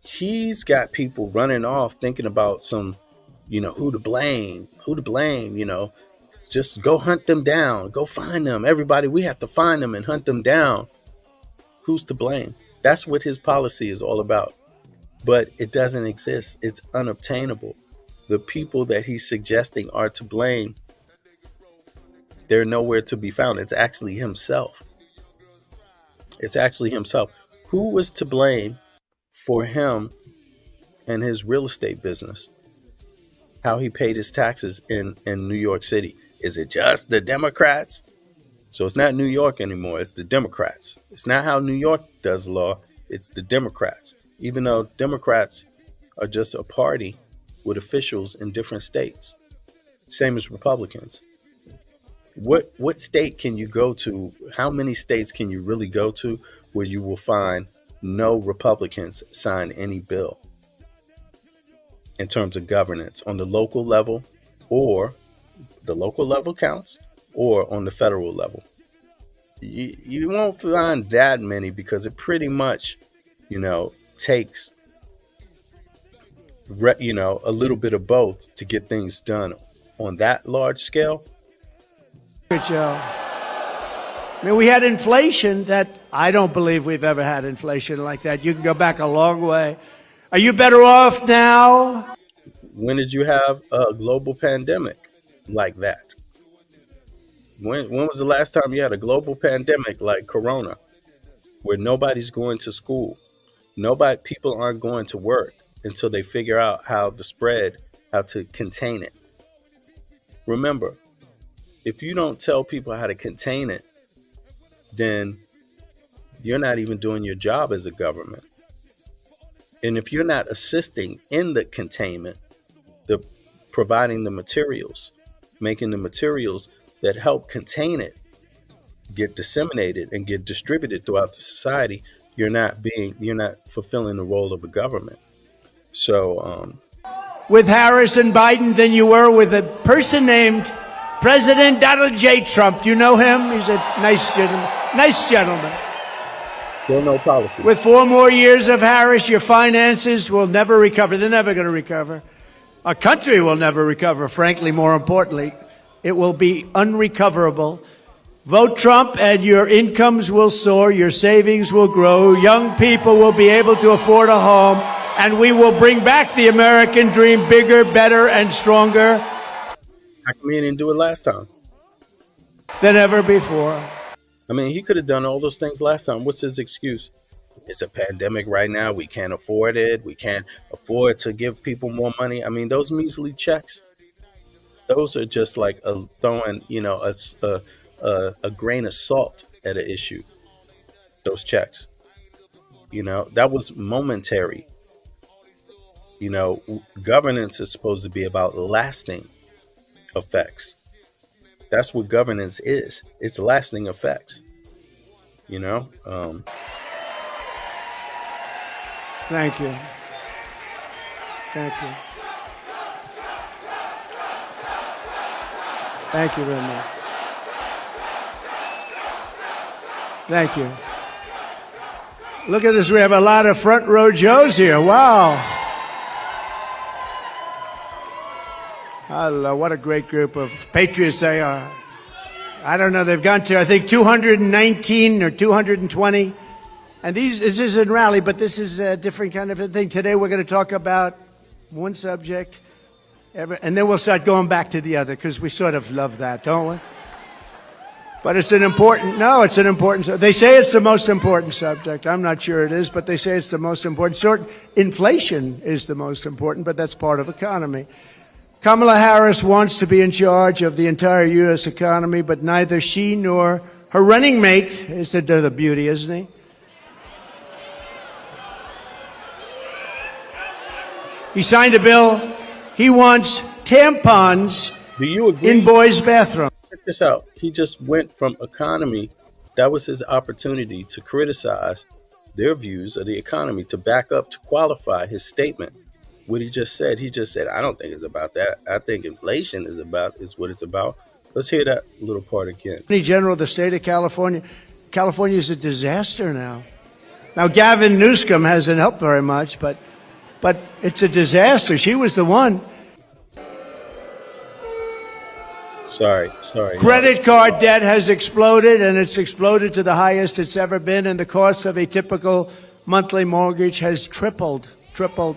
He's got people running off thinking about some, who to blame, just go hunt them down, go find them. Everybody, we have to find them and hunt them down. Who's to blame? That's what his policy is all about. But it doesn't exist. It's unobtainable. The people that he's suggesting are to blame, they're nowhere to be found. It's actually himself. Who was to blame for him and his real estate business? How he paid his taxes in New York City? Is it just the Democrats? So it's not New York anymore. It's the Democrats. It's not how New York does law. It's the Democrats. Even though Democrats are just a party with officials in different states. Same as Republicans. What state can you go to? How many states can you really go to where you will find no Republicans sign any bill in terms of governance on the local level, or the local level counts, or on the federal level? You won't find that many, because it pretty much, takes, a little bit of both to get things done on that large scale. Joe. I mean, we had inflation that I don't believe we've ever had inflation like that. You can go back a long way. Are you better off now? When did you have a global pandemic like that? When was the last time you had a global pandemic like Corona, where nobody's going to school? People aren't going to work until they figure out how to contain it. Remember, if you don't tell people how to contain it, then you're not even doing your job as a government. And if you're not assisting in the containment, providing the materials, making the materials that help contain it get disseminated and get distributed throughout the society, you're not fulfilling the role of a government. So with Harris and Biden than you were with a person named President Donald J. Trump. You know him? He's a nice gentleman. Still no policy. With 4 more years of Harris, your finances will never recover. They're never going to recover. Our country will never recover. Frankly, more importantly, it will be unrecoverable. Vote Trump and your incomes will soar, your savings will grow, young people will be able to afford a home, and we will bring back the American dream bigger, better, and stronger. How come he didn't do it last time? Than ever before. I mean, he could have done all those things last time. What's his excuse? It's a pandemic right now. We can't afford it. We can't afford to give people more money. I mean, those measly checks, those are just like throwing, a grain of salt at an issue. Those checks, that was momentary. Governance is supposed to be about lasting effects. That's what governance is. It's lasting effects. Thank you. Thank you. Thank you very much. Thank you. Look at this. We have a lot of front row Joes here. Wow. Hello, what a great group of patriots they are. I don't know, they've gone to, I think, 219 or 220. And this isn't rally, but this is a different kind of a thing. Today we're going to talk about one subject, and then we'll start going back to the other, because we sort of love that, don't we? But it's an important, they say it's the most important subject. I'm not sure it is, but they say it's the most important. Inflation is the most important, but that's part of economy. Kamala Harris wants to be in charge of the entire U.S. economy, but neither she nor her running mate is the beauty, isn't he? He signed a bill. He wants tampons Do you agree? in boys' bathrooms. Check this out. He just went from economy. That was his opportunity to criticize their views of the economy, to back up, to qualify his statement. What he just said, I don't think it's about that. I think inflation is what it's about. Let's hear that little part again. Attorney General of the state of California. California is a disaster now. Now, Gavin Newsom hasn't helped very much, but it's a disaster. She was the one. Sorry. Credit card debt has exploded, and it's exploded to the highest it's ever been, and the cost of a typical monthly mortgage has tripled,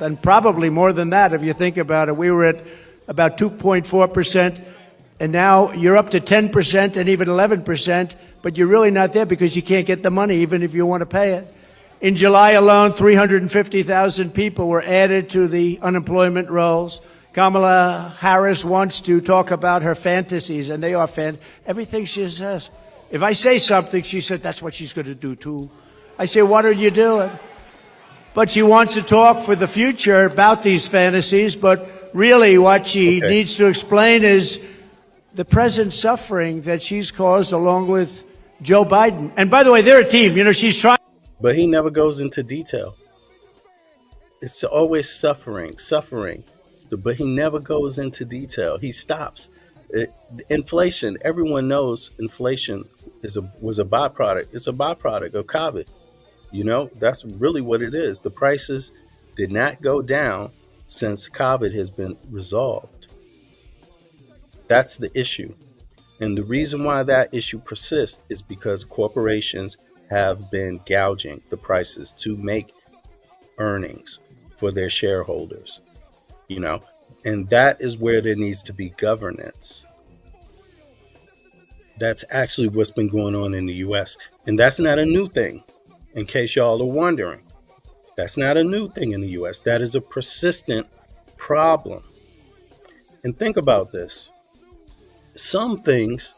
and probably more than that if you think about it. We were at about 2.4%, and now you're up to 10% and even 11%, but you're really not there because you can't get the money even if you want to pay it. In July alone, 350,000 people were added to the unemployment rolls. Kamala Harris wants to talk about her fantasies, and they are everything she says. If I say something, she said, that's what she's going to do too. I say, what are you doing? But she wants to talk for the future about these fantasies, but really what she needs to explain is the present suffering that she's caused along with Joe Biden. And by the way, they're a team. You know, she's trying. But he never goes into detail. It's always suffering. But he never goes into detail. He stops. Inflation, everyone knows inflation was a byproduct. It's a byproduct of COVID. You know, that's really what it is. The prices did not go down since COVID has been resolved. That's the issue. And the reason why that issue persists is because corporations have been gouging the prices to make earnings for their shareholders, you know, and that is where there needs to be governance. That's actually what's been going on in the U.S. And that's not a new thing. In case y'all are wondering, that's not a new thing in the U.S. That is a persistent problem. And think about this. Some things,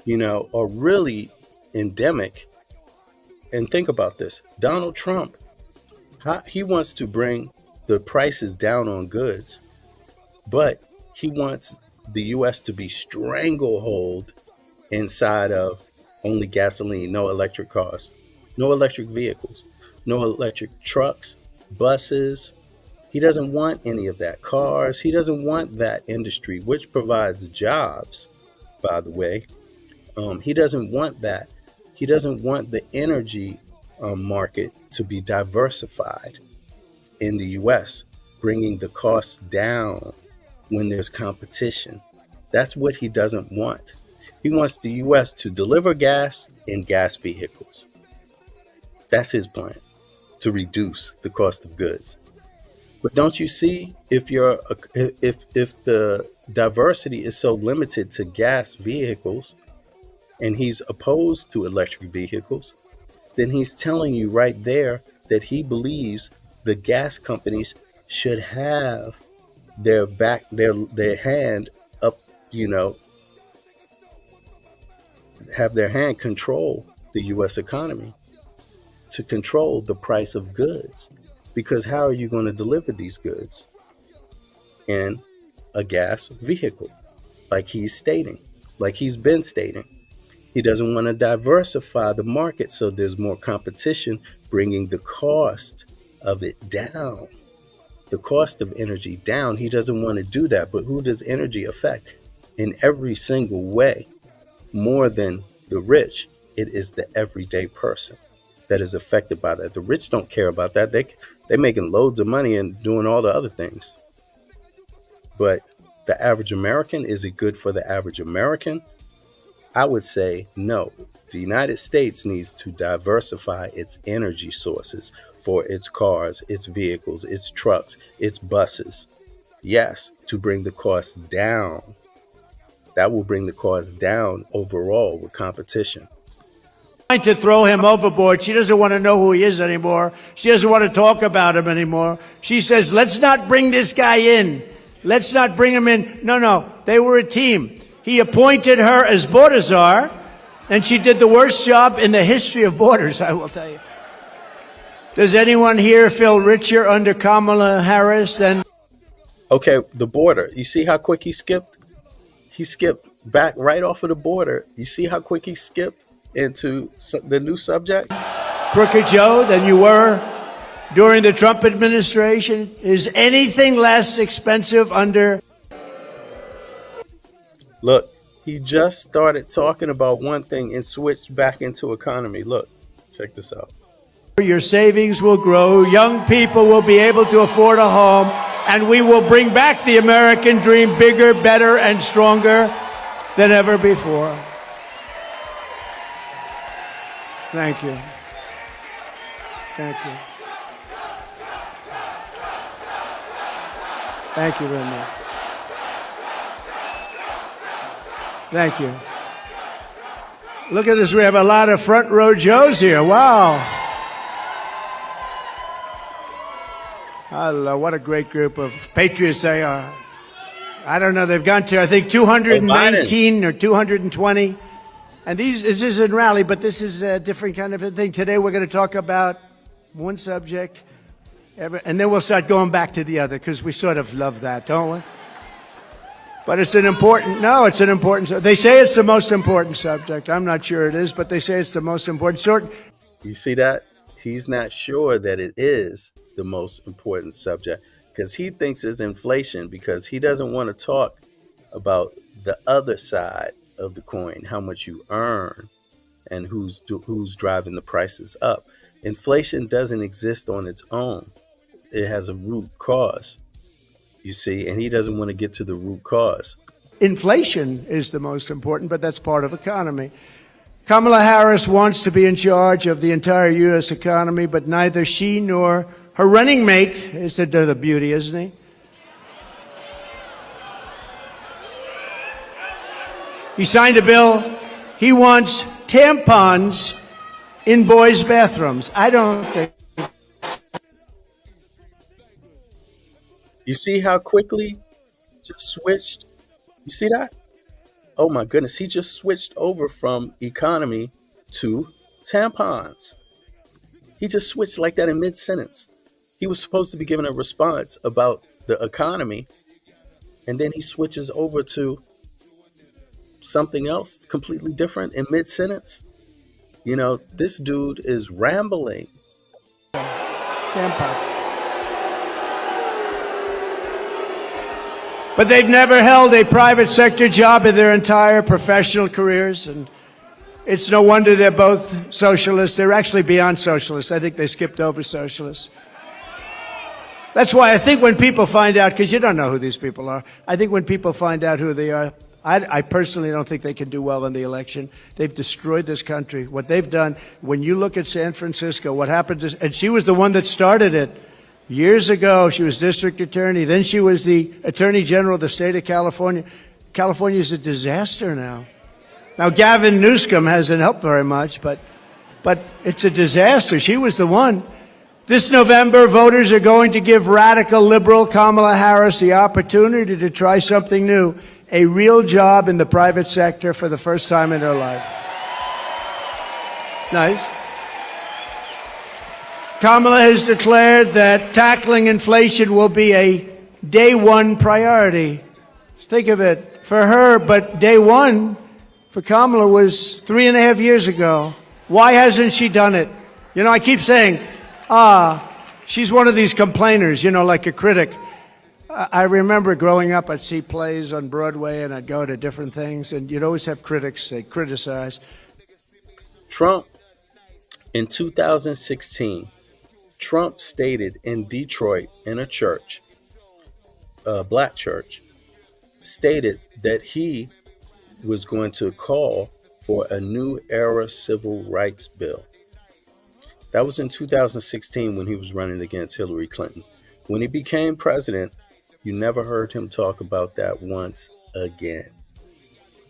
you know, are really endemic. And think about this. Donald Trump, he wants to bring the prices down on goods, but he wants the U.S. to be stranglehold inside of only gasoline, no electric cars, no electric vehicles, no electric trucks, buses. He doesn't want any of that. Cars. He doesn't want that industry, which provides jobs, by the way. He doesn't want that. He doesn't want the energy market to be diversified in the U.S., bringing the costs down when there's competition. That's what he doesn't want. He wants the U.S. to deliver gas in gas vehicles. That's his plan, to reduce the cost of goods. But don't you see, if the diversity is so limited to gas vehicles, and he's opposed to electric vehicles, then he's telling you right there that he believes the gas companies should have their hand up, you know, have their hand control the U.S. economy, to control the price of goods. Because how are you going to deliver these goods in a gas vehicle, like he's been stating? He doesn't want to diversify the market so there's more competition, bringing the cost of it down, the cost of energy down. He doesn't want to do that. But who does energy affect? In every single way, more than the rich, it is the everyday person that is affected by that. The rich don't care about that. They're making loads of money and doing all the other things. But the average American? Is it good for the average American? I would say no. The United States needs to diversify its energy sources for its cars, its vehicles, its trucks, its buses. Yes, to bring the cost down. That will bring the cost down overall with competition. Trying to throw him overboard. She doesn't want to know who he is anymore. She doesn't want to talk about him anymore. She says, let's not bring this guy in. Let's not bring him in. No, they were a team. He appointed her as border czar, and she did the worst job in the history of borders, I will tell you. Does anyone here feel richer under Kamala Harris than... Okay, the border. You see how quick he skipped? He skipped back right off of the border. You see how quick he skipped into the new subject? Crooked Joe than you were during the Trump administration? Is anything less expensive under... Look, he just started talking about one thing and switched back into economy. Look, check this out. Your savings will grow, young people will be able to afford a home, and we will bring back the American dream bigger, better, and stronger than ever before. Thank you. Thank you. Thank you very much. Thank you. Look at this. We have a lot of front row Joes here. Wow. Hello, what a great group of patriots they are. I don't know, they've gone to, I think, 219 or 220. And this isn't rally, but this is a different kind of a thing. Today we're going to talk about one subject, and then we'll start going back to the other, because we sort of love that, don't we? But it's an important, they say it's the most important subject. I'm not sure it is, but they say it's the most important. You see that? He's not sure that it is the most important subject because he thinks it's inflation, because he doesn't want to talk about the other side of the coin, how much you earn and who's driving the prices up. Inflation doesn't exist on its own. It has a root cause, you see, and he doesn't want to get to the root cause. Inflation is the most important, but that's part of economy. Kamala Harris wants to be in charge of the entire U.S. economy, but neither she nor her running mate is the beauty, isn't he? He signed a bill. He wants tampons in boys' bathrooms. I don't think. You see how quickly just switched? You see that? Oh my goodness, he just switched over from economy to tampons. He just switched like that in mid-sentence. He was supposed to be giving a response about the economy, and then he switches over to something else completely different in mid-sentence. You know, this dude is rambling. Tampons. But they've never held a private sector job in their entire professional careers, and it's no wonder they're both socialists. They're actually beyond socialists. I think they skipped over socialists. That's why I think when people find out, because you don't know who these people are, I think when people find out who they are, I personally don't think they can do well in the election. They've destroyed this country. What they've done, when you look at San Francisco, what happened to, and she was the one that started it. Years ago, she was district attorney. Then she was the attorney general of the state of California. California is a disaster now. Now, Gavin Newsom hasn't helped very much, but it's a disaster. She was the one. This November, voters are going to give radical liberal Kamala Harris the opportunity to try something new, a real job in the private sector for the first time in her life. Nice. Kamala has declared that tackling inflation will be a day one priority. Think of it. For her, but day one for Kamala was 3.5 years ago. Why hasn't she done it? You know, I keep saying, she's one of these complainers, you know, like a critic. I remember growing up, I'd see plays on Broadway and I'd go to different things, and you'd always have critics, they criticize. Trump, in 2016, Trump stated in Detroit in a church, a black church, stated that he was going to call for a new era civil rights bill. That was in 2016 when he was running against Hillary Clinton. When he became president, you never heard him talk about that once again.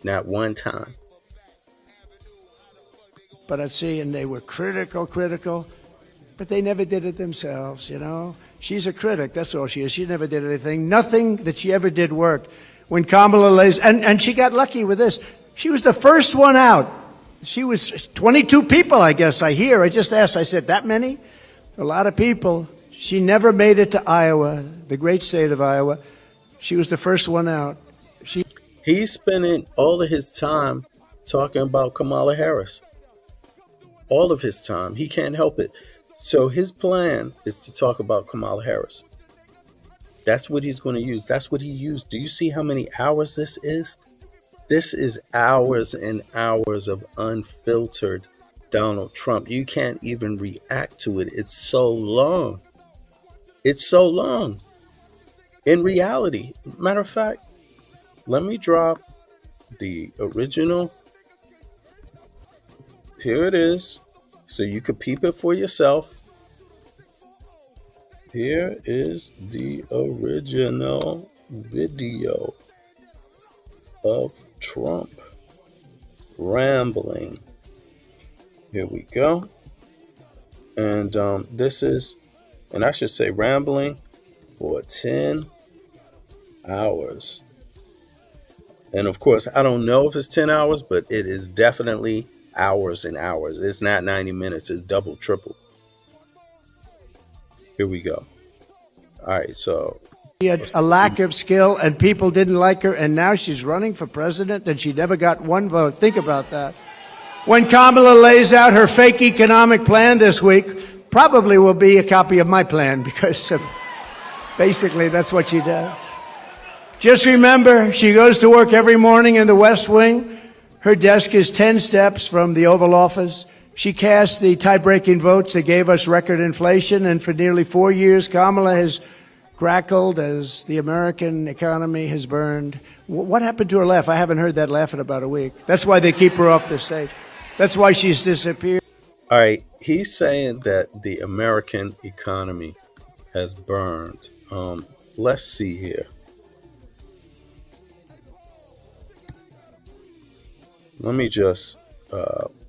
Not one time. But I'd see, and they were critical, but they never did it themselves, you know. She's a critic, that's all she is. She never did anything. Nothing that she ever did worked. When Kamala lays, and she got lucky with this. She was the first one out. She was 22 people, I guess, I hear. I just asked, I said, that many? A lot of people. She never made it to Iowa, the great state of Iowa. She was the first one out. He's spending all of his time talking about Kamala Harris. All of his time. He can't help it. So his plan is to talk about Kamala Harris. That's what he's going to use. That's what he used. Do you see how many hours this is? This is hours and hours of unfiltered Donald Trump. You can't even react to it. It's so long. It's so long. In reality, matter of fact, let me drop the original. Here it is, so you could peep it for yourself. Here is the original video of Trump rambling. Here we go. And this is, and I should say rambling for 10 hours. And of course, I don't know if it's 10 hours, but it is definitely hours and hours. It's not 90 minutes. It's double, triple. Here we go. All right, so She had a lack of skill, and people didn't like her, and now she's running for president, and she never got one vote. Think about that. When Kamala lays out her fake economic plan this week, probably will be a copy of my plan, because basically that's what she does. Just remember, she goes to work every morning in the West Wing. Her desk is 10 steps from the Oval Office. She cast the tie-breaking votes that gave us record inflation, and for nearly 4 years, Kamala has crackled as the American economy has burned. What happened to her laugh? I haven't heard that laugh in about a week. That's why they keep her off the stage. That's why she's disappeared. all right, he's saying that the American economy has burned. Let's see here. Let me just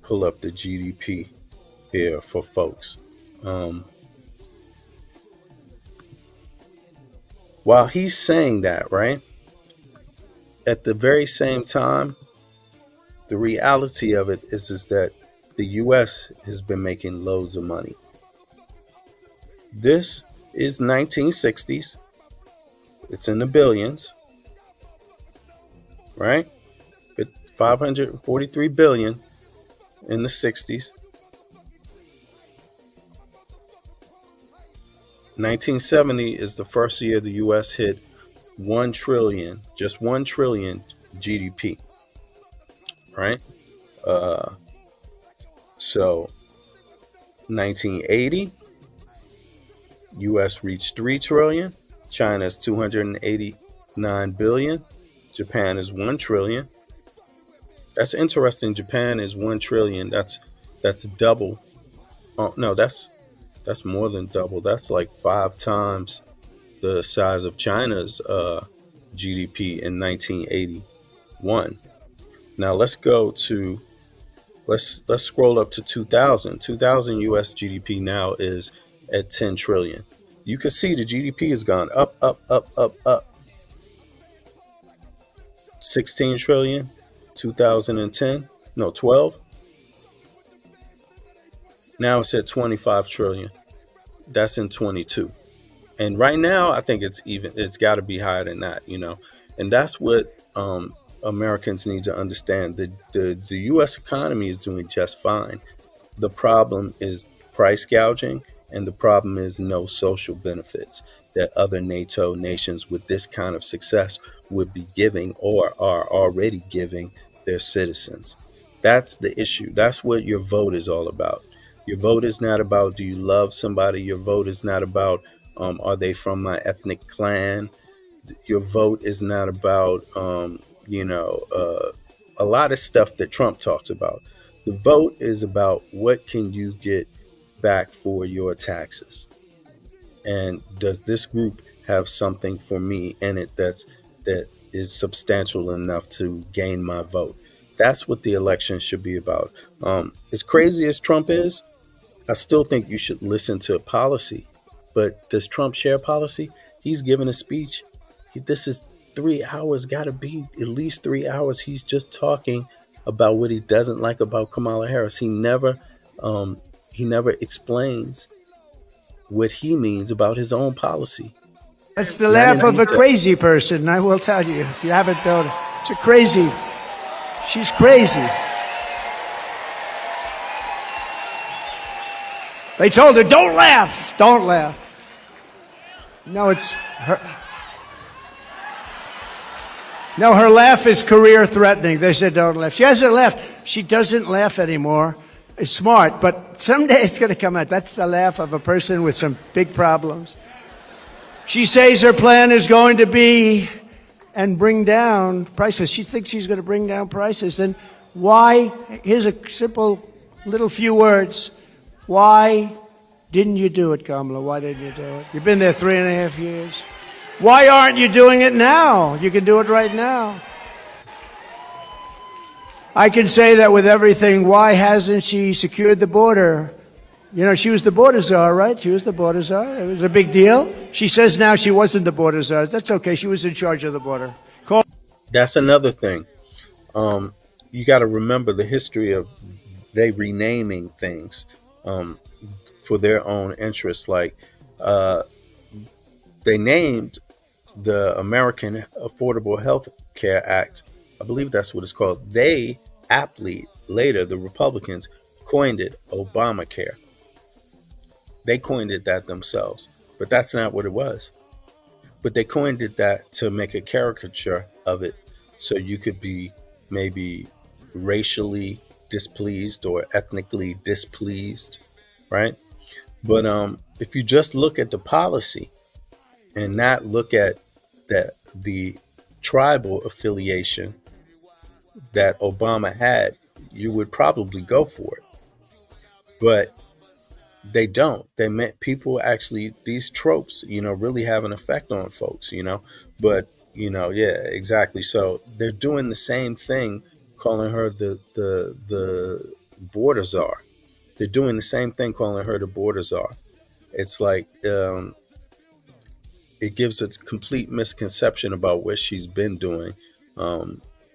pull up the GDP here for folks. While he's saying that, right, at the very same time, the reality of it is that the U.S. has been making loads of money. This is 1960s. It's in the billions, right? 543 billion in the 60s. 1970 is the first year the U.S. hit 1 trillion, just 1 trillion GDP, right? So 1980, U.S. reached 3 trillion. China is 289 billion. Japan is 1 trillion. That's interesting. Japan is 1 trillion. That's double. Oh no, that's more than double. That's like 5 times the size of China's GDP in 1981. Now let's scroll up to 2000. 2000 US GDP now is at 10 trillion. You can see the GDP has gone up, up, up, up, up. 16 trillion. 2010, no, 12. Now it's at 25 trillion. That's in 22. And right now, I think it's got to be higher than that, you know. And that's what Americans need to understand. The U.S. economy is doing just fine. The problem is price gouging, and the problem is no social benefits that other NATO nations with this kind of success would be giving or are already giving their citizens. That's the issue. That's what your vote is all about. Your vote is not about, do you love somebody? Your vote is not about, are they from my ethnic clan? Your vote is not about, a lot of stuff that Trump talks about. The vote is about what can you get back for your taxes, and does this group have something for me in it that is substantial enough to gain my vote. That's what the election should be about. As crazy as Trump is, I still think you should listen to policy. But does Trump share policy? He's given a speech. This is 3 hours, got to be at least 3 hours. He's just talking about what he doesn't like about Kamala Harris. He never explains what he means about his own policy. That's the Not in laugh of a detail. crazy person, I will tell you. If you haven't known it, it's a crazy. She's crazy. They told her, don't laugh, don't laugh. No, it's her. No, her laugh is career threatening. They said, don't laugh. She hasn't laughed. She doesn't laugh anymore. It's smart, but someday it's going to come out. That's the laugh of a person with some big problems. She says her plan is going to be and bring down prices. She thinks she's going to bring down prices. Then why? Here's a simple little few words. Why didn't you do it, Kamala? Why didn't you do it? You've been there 3.5 years. Why aren't you doing it now? You can do it right now. I can say that with everything. Why hasn't she secured the border? You know, she was the border czar, right? She was the border czar. It was a big deal. She says now she wasn't the border czar. That's okay. She was in charge of the border. Call. That's another thing. You got to remember the history of they renaming things for their own interests. Like they named the American Affordable Health Care Act. I believe that's what it's called. They aptly later, the Republicans, coined it Obamacare. They coined it that themselves, but that's not what it was. But they coined it that to make a caricature of it, so you could be maybe racially displeased or ethnically displeased, right? But if you just look at the policy and not look at the tribal affiliation that Obama had, you would probably go for it. But they don't. They meant people actually, these tropes, really have an effect on folks, But, yeah, exactly. So they're doing the same thing, calling her the border czar. They're doing the same thing, calling her the border czar. It's like it gives a complete misconception about what she's been doing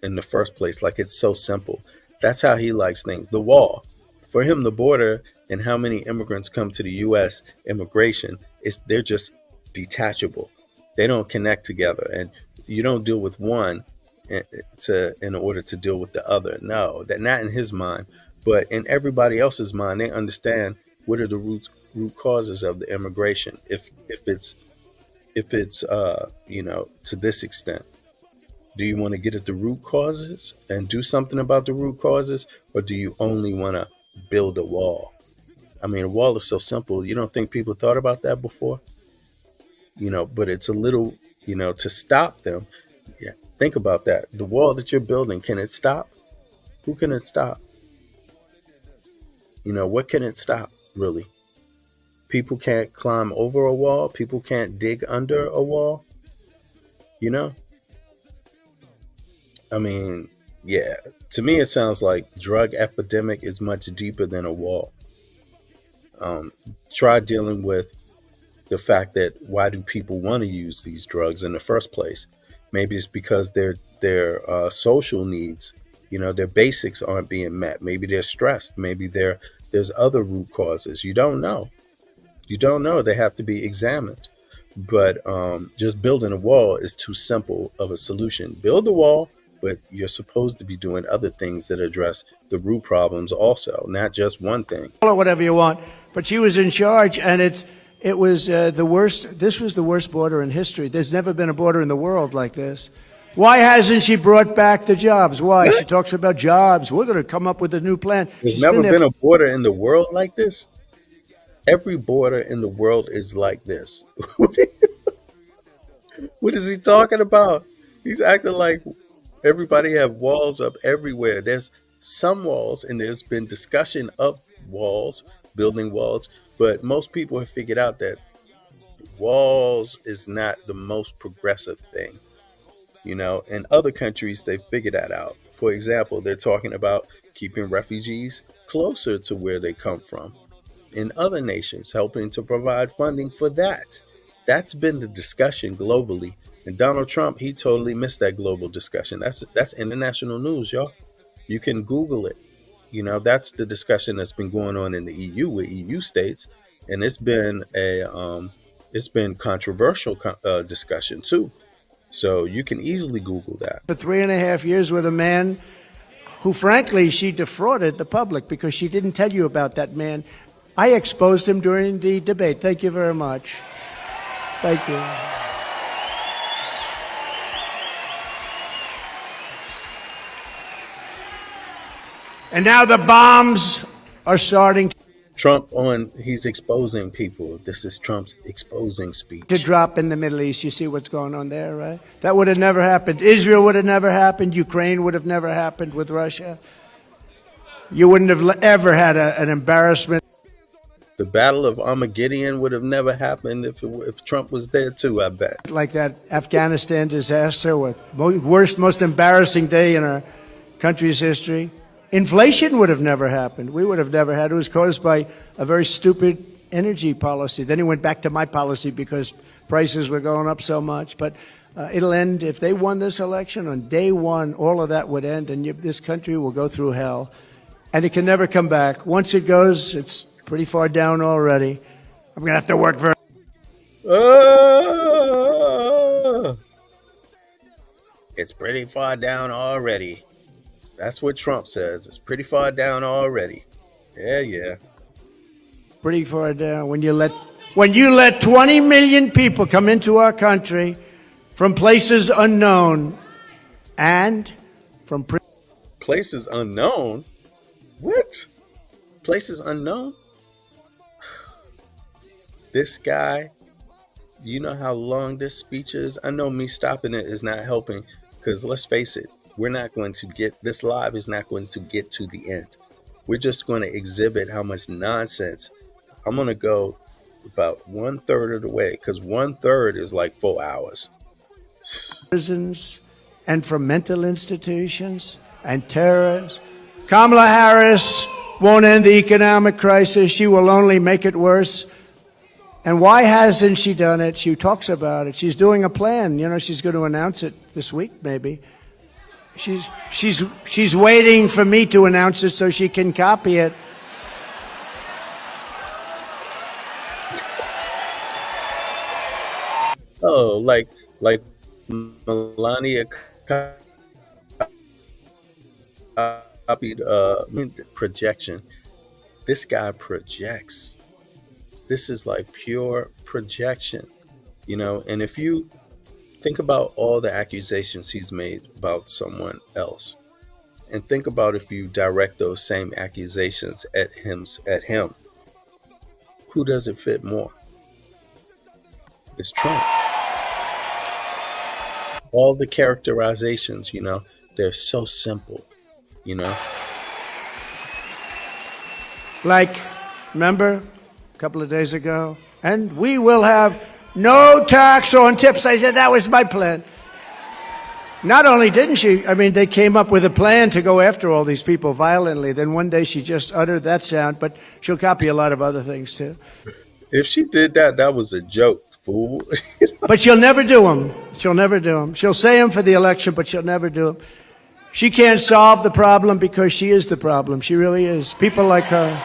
in the first place. Like, it's so simple. That's how he likes things. The wall. For him, the border and how many immigrants come to the U.S., immigration, they're just detachable. They don't connect together. And you don't deal with one in order to deal with the other. No, that not in his mind. But in everybody else's mind, they understand what are the root causes of the immigration. If it's to this extent, do you want to get at the root causes and do something about the root causes, or do you only want to build a wall? I mean, a wall is so simple. You don't think people thought about that before? But it's a little, to stop them. Yeah, think about that. The wall that you're building, can it stop? Who can it stop? What can it stop, really? People can't climb over a wall. People can't dig under a wall. I mean, yeah, to me, it sounds like drug epidemic is much deeper than a wall. Try dealing with the fact that why do people want to use these drugs in the first place? Maybe it's because their social needs, their basics aren't being met. Maybe they're stressed. Maybe there's other root causes. You don't know. They have to be examined. But just building a wall is too simple of a solution. Build the wall, but you're supposed to be doing other things that address the root problems also, not just one thing. Or whatever you want. But she was in charge, and it was the worst. This was the worst border in history. There's never been a border in the world like this. Why hasn't she brought back the jobs? Why? She talks about jobs. We're going to come up with a new plan. There's never been a border in the world like this. Every border in the world is like this. What is he talking about? He's acting like everybody have walls up everywhere. There's some walls, and there's been discussion of walls, building walls, but most people have figured out that walls is not the most progressive thing. In other countries, they figured that out. For example, they're talking about keeping refugees closer to where they come from. In other nations, helping to provide funding for that. That's been the discussion globally. And Donald Trump, he totally missed that global discussion. That's international news, y'all. You can Google it. That's the discussion that's been going on in the EU with EU states, and it's been controversial discussion too. So you can easily Google that. For 3.5 years with a man who, frankly, she defrauded the public because she didn't tell you about that man. I exposed him during the debate. Thank you very much. Thank you. And now the bombs are starting he's exposing people. This is Trump's exposing speech. to drop in the Middle East. You see what's going on there, right? That would have never happened. Israel would have never happened. Ukraine would have never happened with Russia. You wouldn't have ever had an embarrassment. The Battle of Armageddon would have never happened if Trump was there too, I bet. Like that Afghanistan disaster, with worst, most embarrassing day in our country's history. Inflation would have never happened. We would have never had. It was caused by a very stupid energy policy. Then he went back to my policy because prices were going up so much. But it'll end. If they won this election on day one, all of that would end, and this country will go through hell. And it can never come back. Once it goes, it's pretty far down already. I'm going to have to work very It's pretty far down already. That's what Trump says. It's pretty far down already. Yeah. pretty far down. When you let 20 million people come into our country from places unknown and from places unknown? What? Places unknown? This guy, you know how long this speech is? I know me stopping it is not helping, because let's face it, this live is not going to get to the end. We're just going to exhibit how much nonsense. I'm going to go about 1/3 of the way, because 1/3 is like 4 hours. prisons and from mental institutions and terrorists. Kamala Harris won't end the economic crisis. She will only make it worse. And why hasn't she done it? She talks about it. She's doing a plan. You know, she's going to announce it this week, maybe. She's waiting for me to announce it so she can copy it. Oh, like Melania copied projection. This guy projects. This is like pure projection, and if you think about all the accusations he's made about someone else, and think about if you direct those same accusations at him, who does it fit more? It's Trump. All the characterizations, they're so simple, Like, remember a couple of days ago? And we will have no tax on tips. I said that was my plan. Not only didn't she, they came up with a plan to go after all these people violently. Then one day she just uttered that sound, but she'll copy a lot of other things too. If she did that, that was a joke, fool. But she'll never do them. She'll say them for the election, but she'll never do them. She can't solve the problem because she is the problem. She really is. People like her.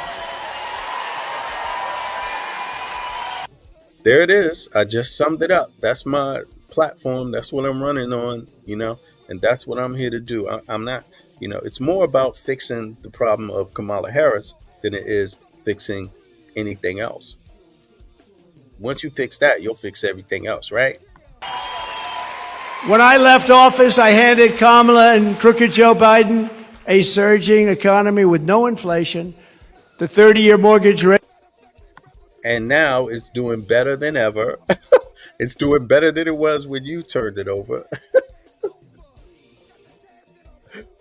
There it is. I just summed it up. That's my platform. That's what I'm running on, and that's what I'm here to do. I'm not, it's more about fixing the problem of Kamala Harris than it is fixing anything else. Once you fix that, you'll fix everything else, right? When I left office, I handed Kamala and crooked Joe Biden a surging economy with no inflation, the 30-year mortgage rate. And now it's doing better than ever. It's doing better than it was when you turned it over.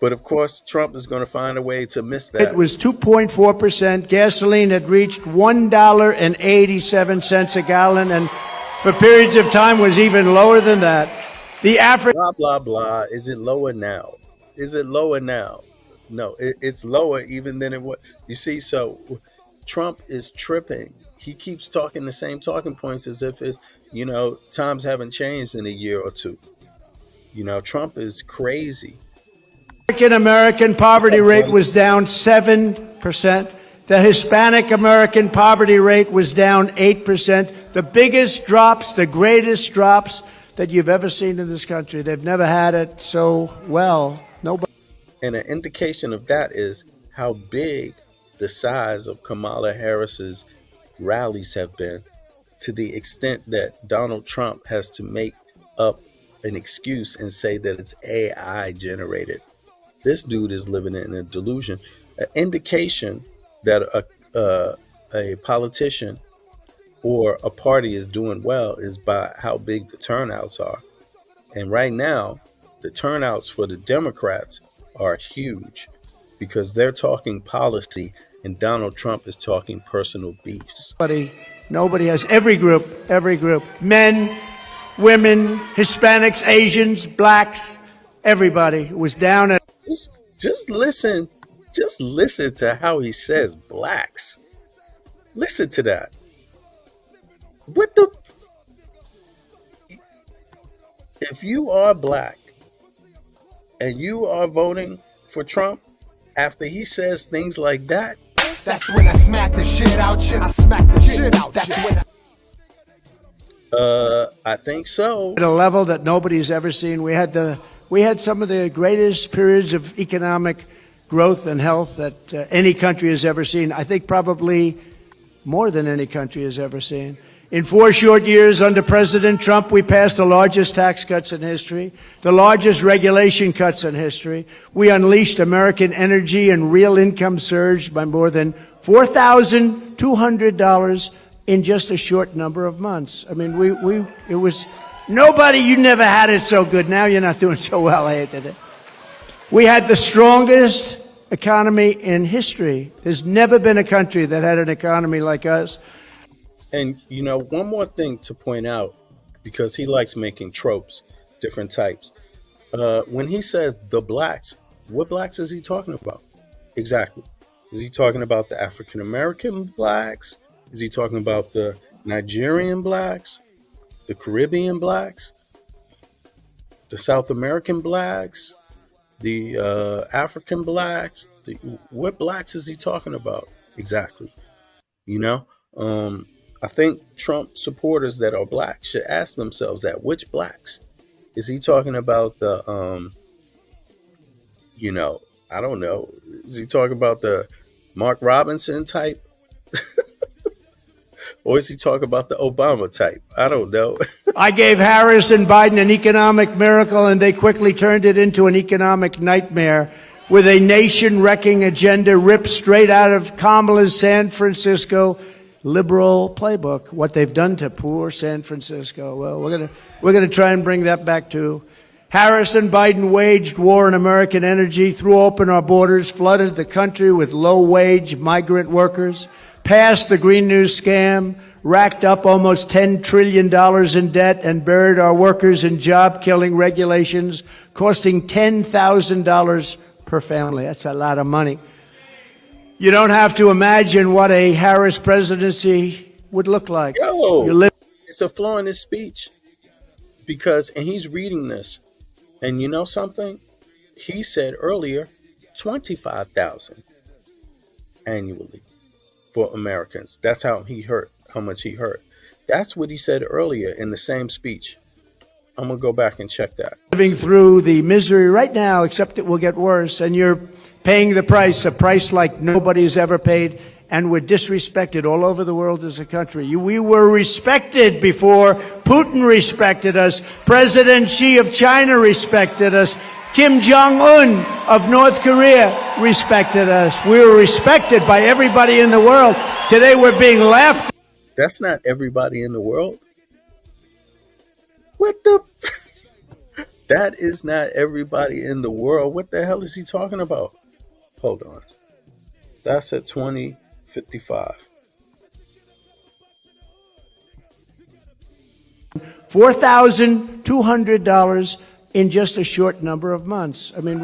But of course, Trump is going to find a way to miss that. It was 2.4%. Gasoline had reached $1.87 a gallon, and for periods of time was even lower than that. The African Blah, blah, blah. Is it lower now? Is it lower now? No, it's lower even than it was. You see, so Trump is tripping. He keeps talking the same talking points as if it's, times haven't changed in a year or two. Trump is crazy. American poverty rate was down 7%. The Hispanic American poverty rate was down 8%. The biggest drops, the greatest drops that you've ever seen in this country. They've never had it so well. Nobody. And an indication of that is how big the size of Kamala Harris's rallies have been, to the extent that Donald Trump has to make up an excuse and say that it's AI generated. This dude is living in a delusion. An indication that a politician or a party is doing well is by how big the turnouts are. And right now, the turnouts for the Democrats are huge because they're talking policy and Donald Trump is talking personal beefs. Nobody has, every group, men, women, Hispanics, Asians, blacks, everybody was down at. Just listen to how he says blacks. Listen to that. What the? If you are black and you are voting for Trump after he says things like that, that's when I smack the shit out you. I smack the shit out. That's when I think so. At a level that nobody's ever seen. We had some of the greatest periods of economic growth and health that any country has ever seen. I think probably more than any country has ever seen. In 4 short years under President Trump, we passed the largest tax cuts in history, the largest regulation cuts in history. We unleashed American energy and real income surged by more than $4,200 in just a short number of months. I mean, it was nobody, you never had it so good. Now you're not doing so well. I hated it. We had the strongest economy in history. There's never been a country that had an economy like us. And, one more thing to point out, because he likes making tropes, different types. When he says the blacks, what blacks is he talking about? Exactly. Is he talking about the African American blacks? Is he talking about the Nigerian blacks, the Caribbean blacks, the South American blacks, the African blacks? What blacks is he talking about exactly? I think Trump supporters that are black should ask themselves that. Which blacks? Is he talking about the, I don't know. Is he talking about the Mark Robinson type? Or is he talking about the Obama type? I don't know. I gave Harris and Biden an economic miracle, and they quickly turned it into an economic nightmare with a nation-wrecking agenda ripped straight out of Kamala's San Francisco liberal playbook. What they've done to poor San Francisco. Well, we're gonna try and bring that back too. Harris and Biden waged war on American energy, threw open our borders, flooded the country with low-wage migrant workers, passed the Green New scam, racked up almost $10 trillion in debt, and buried our workers in job-killing regulations, costing $10,000 per family. That's a lot of money. You don't have to imagine what a Harris presidency would look like. It's a flaw in his speech and he's reading this. And you know something? He said earlier, 25,000 annually for Americans. That's how much he hurt. That's what he said earlier in the same speech. I'm going to go back and check that. Living through the misery right now, except it will get worse. And you're paying the price, a price like nobody's ever paid. And we're disrespected all over the world as a country. We were respected before Putin respected us. President Xi of China respected us. Kim Jong-un of North Korea respected us. We were respected by everybody in the world. Today we're being laughed at. That's not everybody in the world. What the? That is not everybody in the world. What the hell is he talking about? Hold on. That's at 2055. $4,200 in just a short number of months. I mean,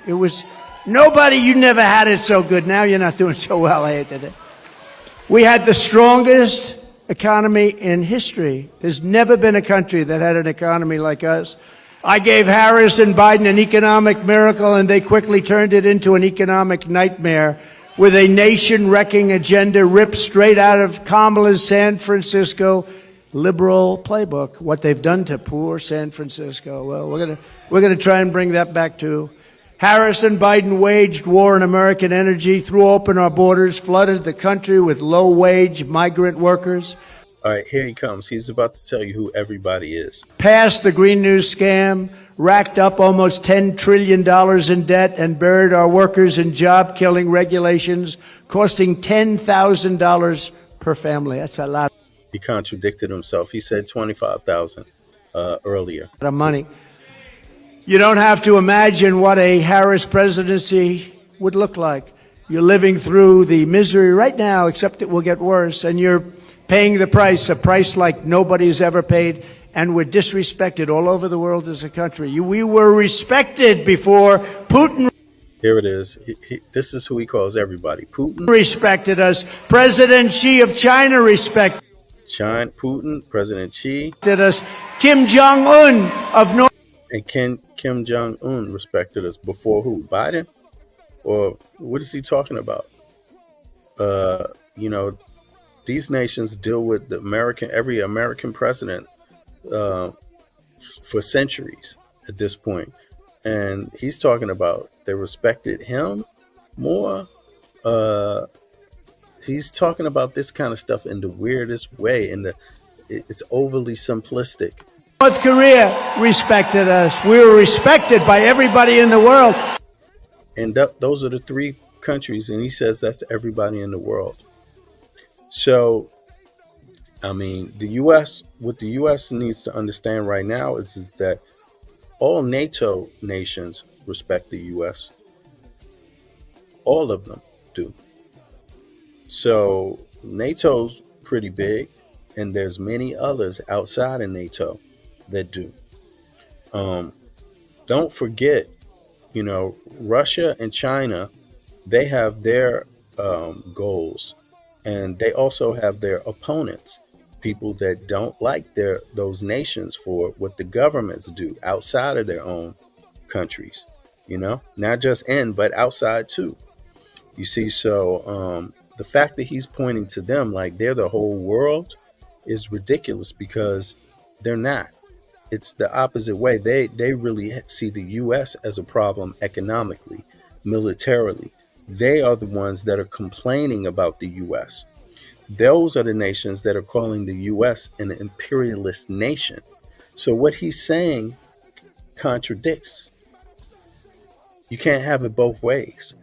it was nobody. You never had it so good. Now you're not doing so well. I hated it. We had the strongest economy in history. There's never been a country that had an economy like us. I gave Harris and Biden an economic miracle, and they quickly turned it into an economic nightmare with a nation-wrecking agenda ripped straight out of Kamala's San Francisco liberal playbook. What they've done to poor San Francisco. Well, we're gonna try and bring that back too. Harris and Biden waged war on American energy, threw open our borders, flooded the country with low-wage migrant workers. All right, here he comes. He's about to tell you who everybody is. Passed the Green New scam, racked up almost $10 trillion in debt, and buried our workers in job-killing regulations, costing $10,000 per family. That's a lot He contradicted himself. He said 25,000 earlier. of money. You don't have to imagine what a Harris presidency would look like. You're living through the misery right now, except it will get worse, and you're paying the price, a price like nobody's ever paid, and we're disrespected all over the world as a country. We were respected before Putin. Here it is. This is who he calls everybody. Putin Respected us. President Xi of China respected Putin, President Xi, us. Kim Jong-un of North. and Kim Jong-un respected us. Before who? Biden? Or what is he talking about? These nations deal with every American president for centuries at this point. And he's talking about they respected him more. He's talking about this kind of stuff in the weirdest way, it's overly simplistic. North Korea respected us. We were respected by everybody in the world. And those are the three countries, and he says that's everybody in the world. So, I mean, what the U.S. needs to understand right now is that all NATO nations respect the U.S. All of them do. So NATO's pretty big, and there's many others outside of NATO that do. Don't forget, Russia and China, they have their goals, and they also have their opponents, people that don't like those nations for what the governments do outside of their own countries, not just in, but outside too. You see, so the fact that he's pointing to them like they're the whole world is ridiculous, because they're not. It's the opposite way. They really see the U.S. as a problem economically, militarily. They are the ones that are complaining about the U.S. Those are the nations that are calling the U.S. an imperialist nation. So what he's saying contradicts. You can't have it both ways.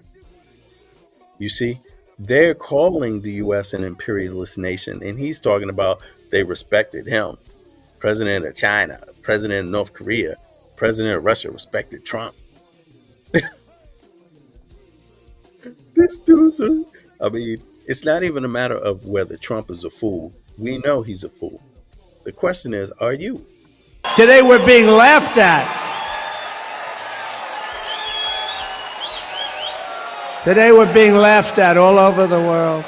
You see, they're calling the U.S. an imperialist nation, and he's talking about they respected him. President of China, President of North Korea, President of Russia respected Trump. This dude's it's not even a matter of whether Trump is a fool. We know he's a fool. The question is, are you? Today we're being laughed at. Today we're being laughed at all over the world.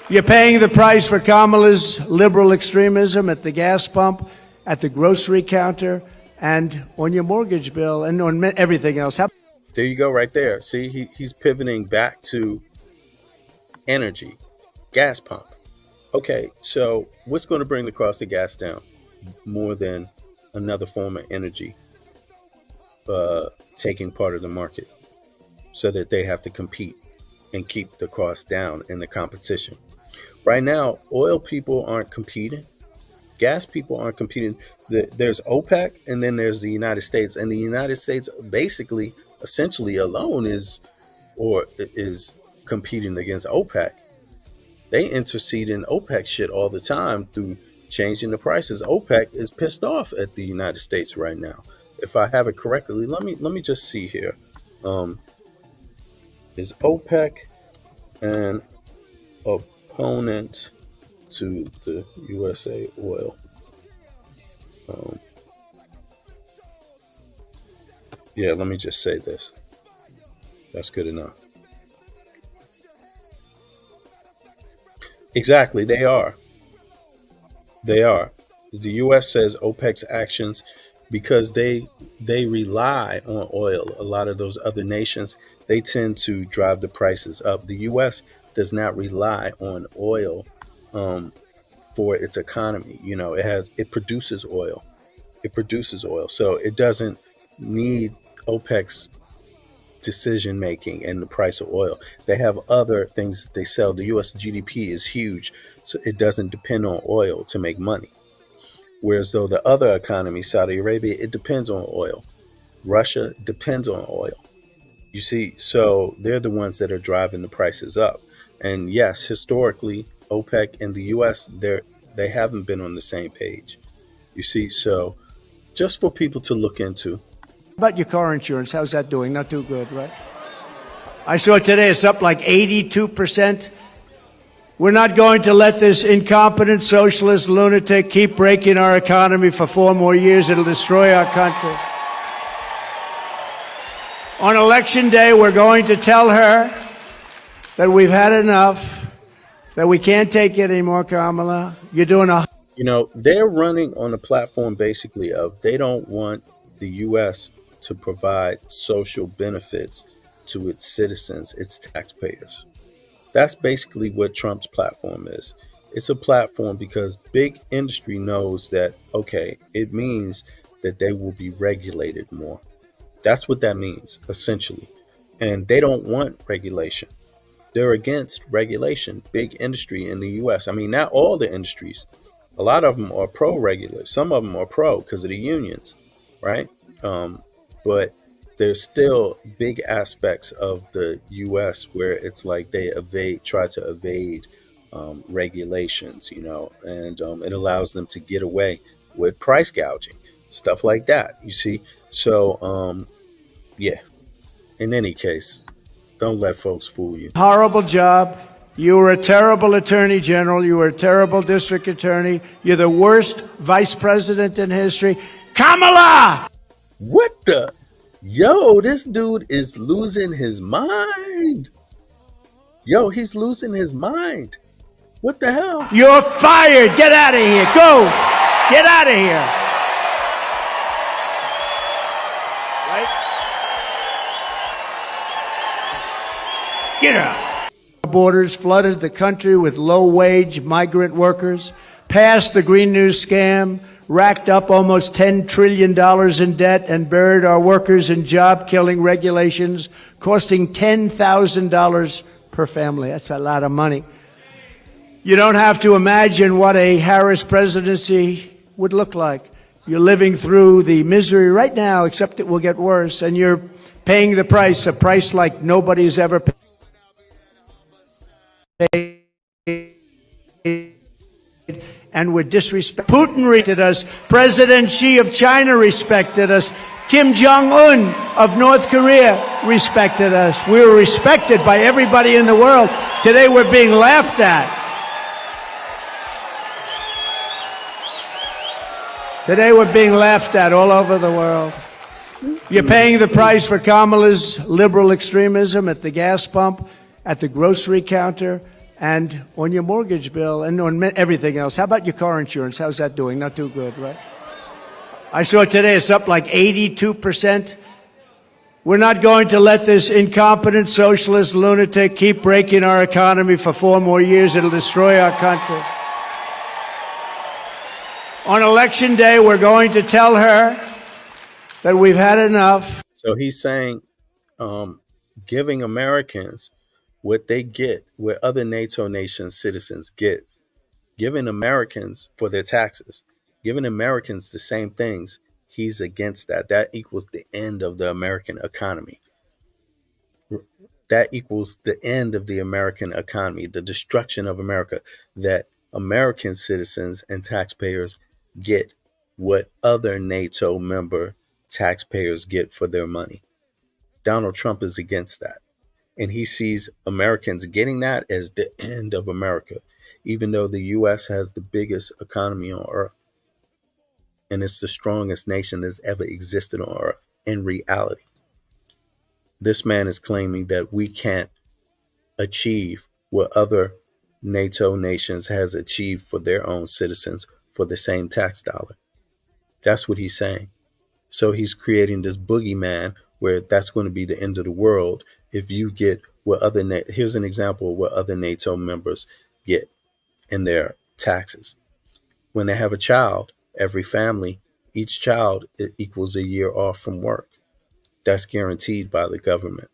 You're paying the price for Kamala's liberal extremism at the gas pump, at the grocery counter, and on your mortgage bill, and on everything else. There you go, right there. See, he's pivoting back to energy, gas pump. Okay, so what's going to bring the cost of gas down more than another form of energy taking part of the market, so that they have to compete and keep the cost down in the competition? Right now, oil people aren't competing. Gas people aren't competing. There's OPEC, and then there's the United States. And the United States essentially alone is competing against OPEC. They intercede in OPEC shit all the time through changing the prices. OPEC is pissed off at the United States right now. If I have it correctly, let me just see here. Um, is OPEC an opponent to the USA oil? Um, yeah, let me just say this. That's good enough. Exactly, they are. They are. The U.S. says OPEC's actions because they rely on oil. A lot of those other nations they tend to drive the prices up. The U.S. does not rely on oil um, for its economy. You know, it produces oil. It produces oil, so it doesn't need OPEC's decision making and the price of oil. They have other things that they sell. The US GDP is huge, so it doesn't depend on oil to make money. Whereas though the other economy, Saudi Arabia, it depends on oil. Russia depends on oil. You see, so they're the ones that are driving the prices up. And yes, historically, OPEC and the US, they haven't been on the same page. You see, so just for people to look into. How about your car insurance? How's that doing? Not too good, right? I saw today it's up like 82%. We're not going to let this incompetent socialist lunatic keep breaking our economy for 4 more years. It'll destroy our country. On election day, we're going to tell her that we've had enough, that we can't take it anymore, Kamala. You're doing a... You know, they're running on a platform basically of they don't want the U.S. to provide social benefits to its citizens, its taxpayers. That's basically what Trump's platform is. It's a platform because big industry knows that, okay, it means that they will be regulated more. That's what that means, essentially. And they don't want regulation. They're against regulation, big industry in the U.S. I mean, not all the industries. A lot of them are pro-regular. Some of them are pro because of the unions, right? But there's still big aspects of the U.S. where it's like they try to evade regulations, you know, and it allows them to get away with price gouging, stuff like that. You see, so yeah. In any case, don't let folks fool you. Horrible job. You were a terrible attorney general. You were a terrible district attorney. You're the worst vice president in history. Kamala! What the? Yo, this dude is losing his mind. Yo, he's losing his mind. What the hell? You're fired. Get out of here. Go. Get out of here. Right? Get out. Borders flooded the country with low-wage migrant workers, passed the Green New scam, racked up almost $10 trillion in debt, and buried our workers in job-killing regulations, costing $10,000 per family. That's a lot of money. You don't have to imagine what a Harris presidency would look like. You're living through the misery right now, except it will get worse, and you're paying the price, a price like nobody's ever paid. And with disrespect. Putin respected us. President Xi of China respected us. Kim Jong-un of North Korea respected us. We were respected by everybody in the world. Today we're being laughed at. Today we're being laughed at all over the world. You're paying the price for Kamala's liberal extremism at the gas pump, at the grocery counter, and on your mortgage bill, and on everything else. How about your car insurance? How's that doing? Not too good, right? I saw today it's up like 82%. We're not going to let this incompetent socialist lunatic keep breaking our economy for 4 more years. It'll destroy our country. On election day, we're going to tell her that we've had enough. So he's saying giving Americans what they get, what other NATO nations citizens get, giving Americans for their taxes, giving Americans the same things. He's against that. That equals the end of the American economy. That equals the end of the American economy, the destruction of America. That American citizens and taxpayers get what other NATO member taxpayers get for their money. Donald Trump is against that. And he sees Americans getting that as the end of America, even though the US has the biggest economy on earth. And it's the strongest nation that's ever existed on earth in reality. This man is claiming that we can't achieve what other NATO nations has achieved for their own citizens for the same tax dollar. That's what he's saying. So he's creating this boogeyman where that's going to be the end of the world if you get what other here's an example of what other NATO members get in their taxes. When they have a child, every family, each child, it equals a year off from work. That's guaranteed by the government.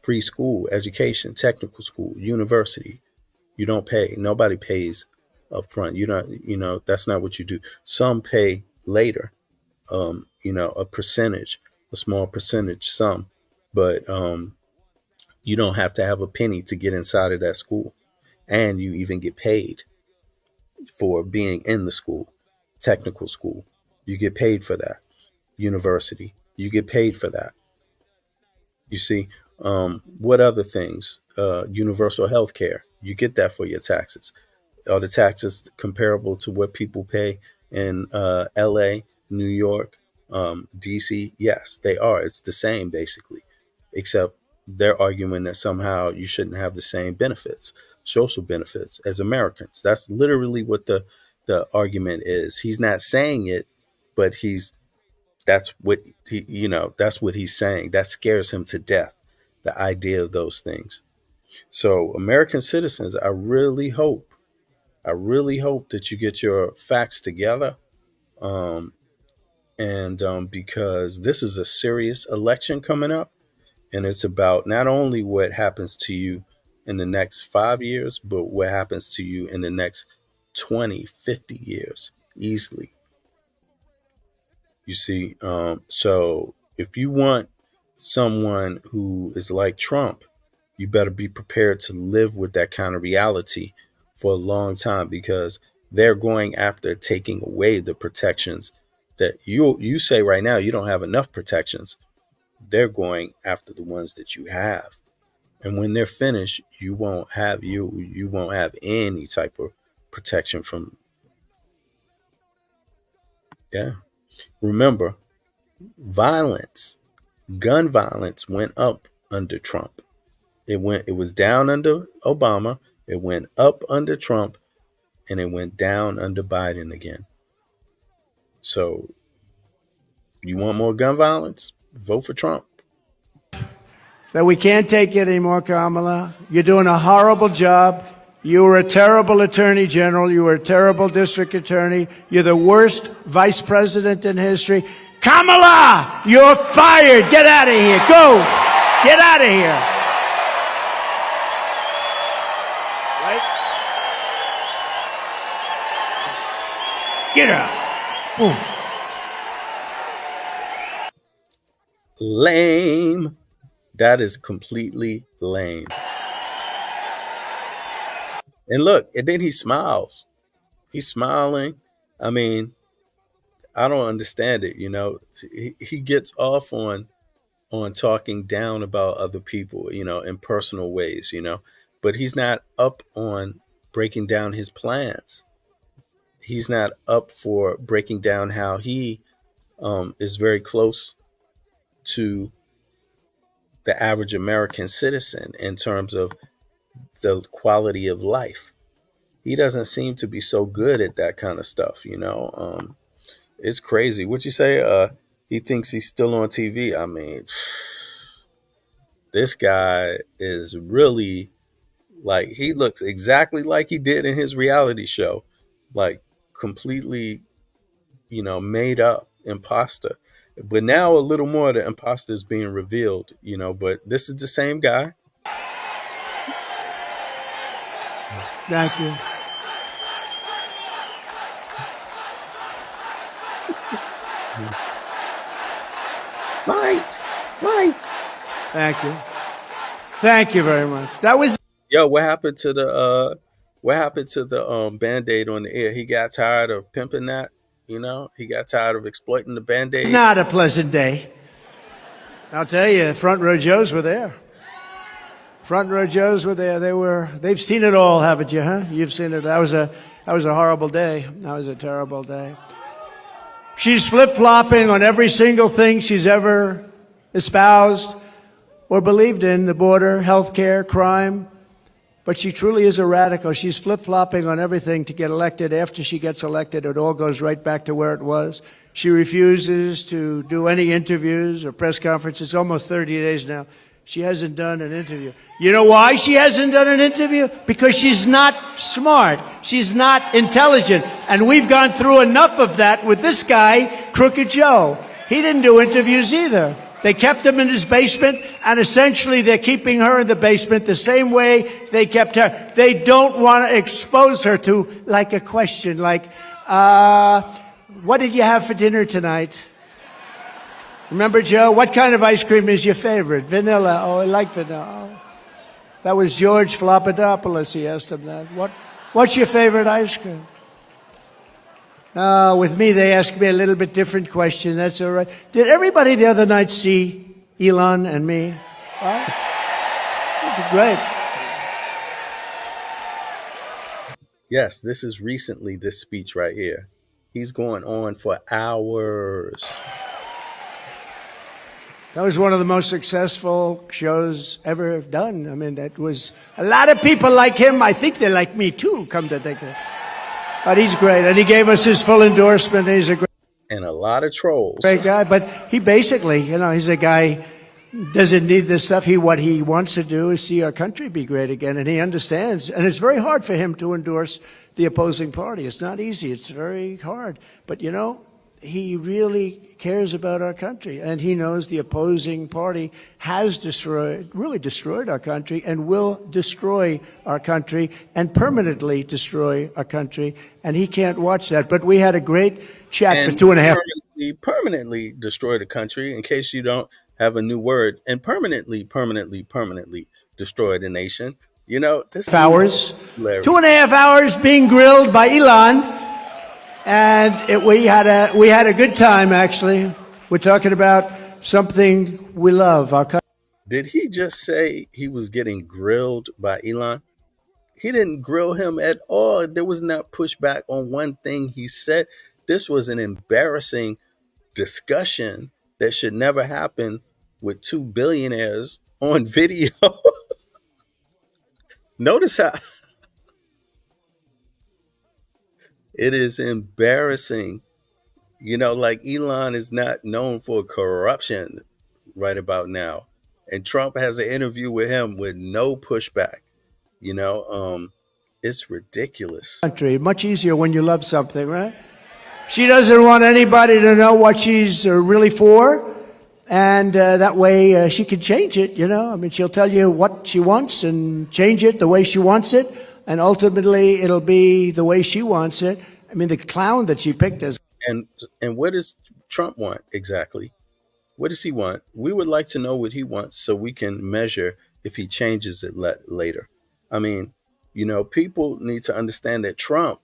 Free school, education, technical school, university. You don't pay. Nobody pays up front. That's not what you do. Some pay later, a percentage, a small percentage, some, but you don't have to have a penny to get inside of that school. And you even get paid for being in the school, technical school. You get paid for that. University, you get paid for that. You see, what other things? Universal health care, you get that for your taxes. Are the taxes comparable to what people pay in LA, New York, DC? Yes, they are. It's the same basically, except they're arguing that somehow you shouldn't have the same benefits, social benefits as Americans. That's literally what the argument is. He's not saying it, but that's what he's saying. That scares him to death, the idea of those things. So American citizens, I really hope that you get your facts together. Because this is a serious election coming up, and it's about not only what happens to you in the next 5 years, but what happens to you in the next 20, 50 years easily. You see, so if you want someone who is like Trump, you better be prepared to live with that kind of reality for a long time, because they're going after taking away the protections that you say right now you don't have enough protections. They're going after the ones that you have. And when they're finished, you won't have any type of protection from. Yeah. Remember, gun violence went up under Trump. It was down under Obama, it went up under Trump, and it went down under Biden again. So you want more gun violence? Vote for Trump. That we can't take it anymore, Kamala. You're doing a horrible job. You were a terrible attorney general. You were a terrible district attorney. You're the worst vice president in history. Kamala, you're fired. Get out of here. Go. Get out of here. Right? Get out. Boom. Lame. That is completely lame. And look, and then he smiles. He's smiling. I mean, I don't understand it. He gets off on talking down about other people, in personal ways, but he's not up on breaking down his plans. He's not up for breaking down how he is very close to the average American citizen in terms of the quality of life. He doesn't seem to be so good at that kind of stuff, It's crazy. What you say? He thinks he's still on TV. I mean, this guy is really like, he looks exactly like he did in his reality show, like completely, made up imposter. But now a little more of the imposter is being revealed, but this is the same guy. Thank you. Right. Thank you. Thank you very much. That was Yo, what happened to the band-aid on the ear? He got tired of pimping that, he got tired of exploiting the It's band-aid. not a pleasant day. I'll tell you, front row Joes were there. Front row Joes were there. They've seen it all, haven't you, huh? You've seen it. That was a horrible day. That was a terrible day. She's flip-flopping on every single thing she's ever espoused or believed in, the border, healthcare, crime. But she truly is a radical. She's flip-flopping on everything to get elected. After she gets elected, it all goes right back to where it was. She refuses to do any interviews or press conferences. Almost 30 days now. She hasn't done an interview. You know why she hasn't done an interview? Because she's not smart. She's not intelligent. And we've gone through enough of that with this guy, Crooked Joe. He didn't do interviews either. They kept him in his basement, and essentially they're keeping her in the basement the same way they kept her. They don't want to expose her to, like, a question like, what did you have for dinner tonight? Remember, Joe, what kind of ice cream is your favorite? Vanilla. Oh, I like vanilla. Oh. That was George Flopadopoulos. He asked him that. What's your favorite ice cream? With me, they ask me a little bit different question. That's all right. Did everybody the other night see Elon and me? Right? That's great. Yes, this is recently this speech right here. He's going on for hours. That was one of the most successful shows ever done. I mean, that was a lot of people like him. I think they like me too, come to think of it. But he's great, and he gave us his full endorsement. He's a great, And a lot of trolls. great guy. But he basically, he's a guy doesn't need this stuff. What he wants to do is see our country be great again, and he understands. And it's very hard for him to endorse the opposing party. It's not easy. It's very hard. But he really cares about our country, and he knows the opposing party has really destroyed our country and will destroy our country and permanently destroy our country, and he can't watch that. But we had a great chat for 2.5 permanently destroy the country, in case you don't have a new word, and permanently destroy the nation. This hours, 2.5 hours being grilled by Elon. And we had a good time, actually. We're talking about something we love. Our country. Did he just say he was getting grilled by Elon? He didn't grill him at all. There was not pushback on one thing he said. This was an embarrassing discussion that should never happen with two billionaires on video. Notice how it is embarrassing. Like Elon is not known for corruption right about now. And Trump has an interview with him with no pushback. It's ridiculous. Country, much easier when you love something, right? She doesn't want anybody to know what she's really for. And that way she can change it, she'll tell you what she wants and change it the way she wants it. And ultimately, it'll be the way she wants it. The clown that she picked as. And what does Trump want exactly? What does he want? We would like to know what he wants so we can measure if he changes it later. People need to understand that Trump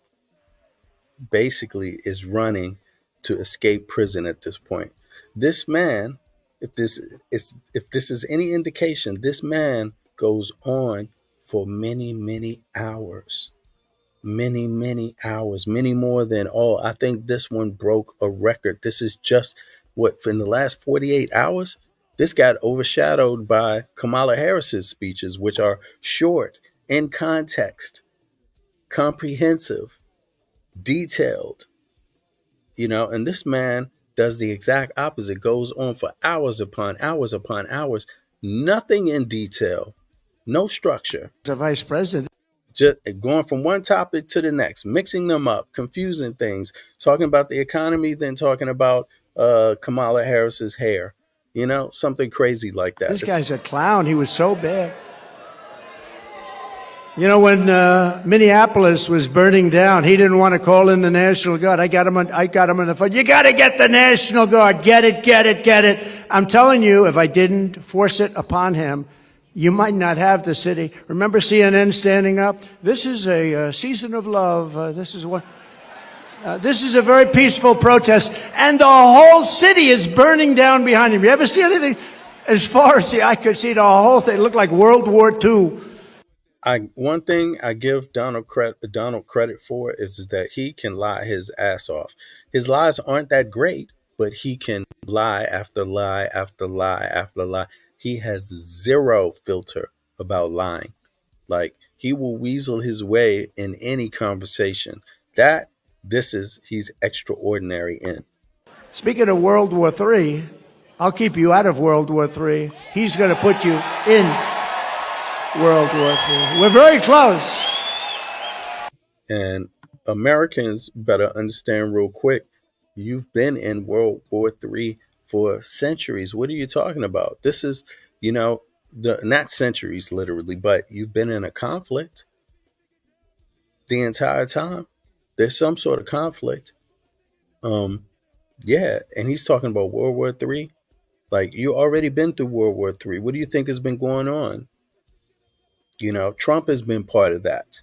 basically is running to escape prison at this point. This man, if this is any indication, this man goes on for many, many hours. Many hours, many more than all. I think this one broke a record. This is just in the last 48 hours, this got overshadowed by Kamala Harris's speeches, which are short, in context, comprehensive, detailed, and this man does the exact opposite, goes on for hours upon hours upon hours, nothing in detail, no structure. The vice president. Just going from one topic to the next, mixing them up, confusing things, talking about the economy, then talking about Kamala Harris's hair, something crazy like that. This guy's a clown. He was so bad. When Minneapolis was burning down, he didn't want to call in the National Guard. I got him on the phone. You got to get the National Guard. Get it. I'm telling you, if I didn't force it upon him, you might not have the city. Remember CNN standing up? This is a season of love. This is a very peaceful protest, and the whole city is burning down behind him. You ever see anything? As far as the eye could see, the whole thing looked like World War II. One thing I give Donald credit for is that he can lie his ass off. His lies aren't that great, but he can lie after lie after lie after lie. He has zero filter about lying. Like, he will weasel his way in any conversation. He's extraordinary in. Speaking of World War III, I'll keep you out of World War III. He's going to put you in World War III. We're very close. And Americans better understand real quick, you've been in World War III for centuries. What are you talking about? This is, not centuries literally, but you've been in a conflict the entire time. There's some sort of conflict. Yeah, and he's talking about World War III. Like, you already been through World War III. What do you think has been going on? Trump has been part of that.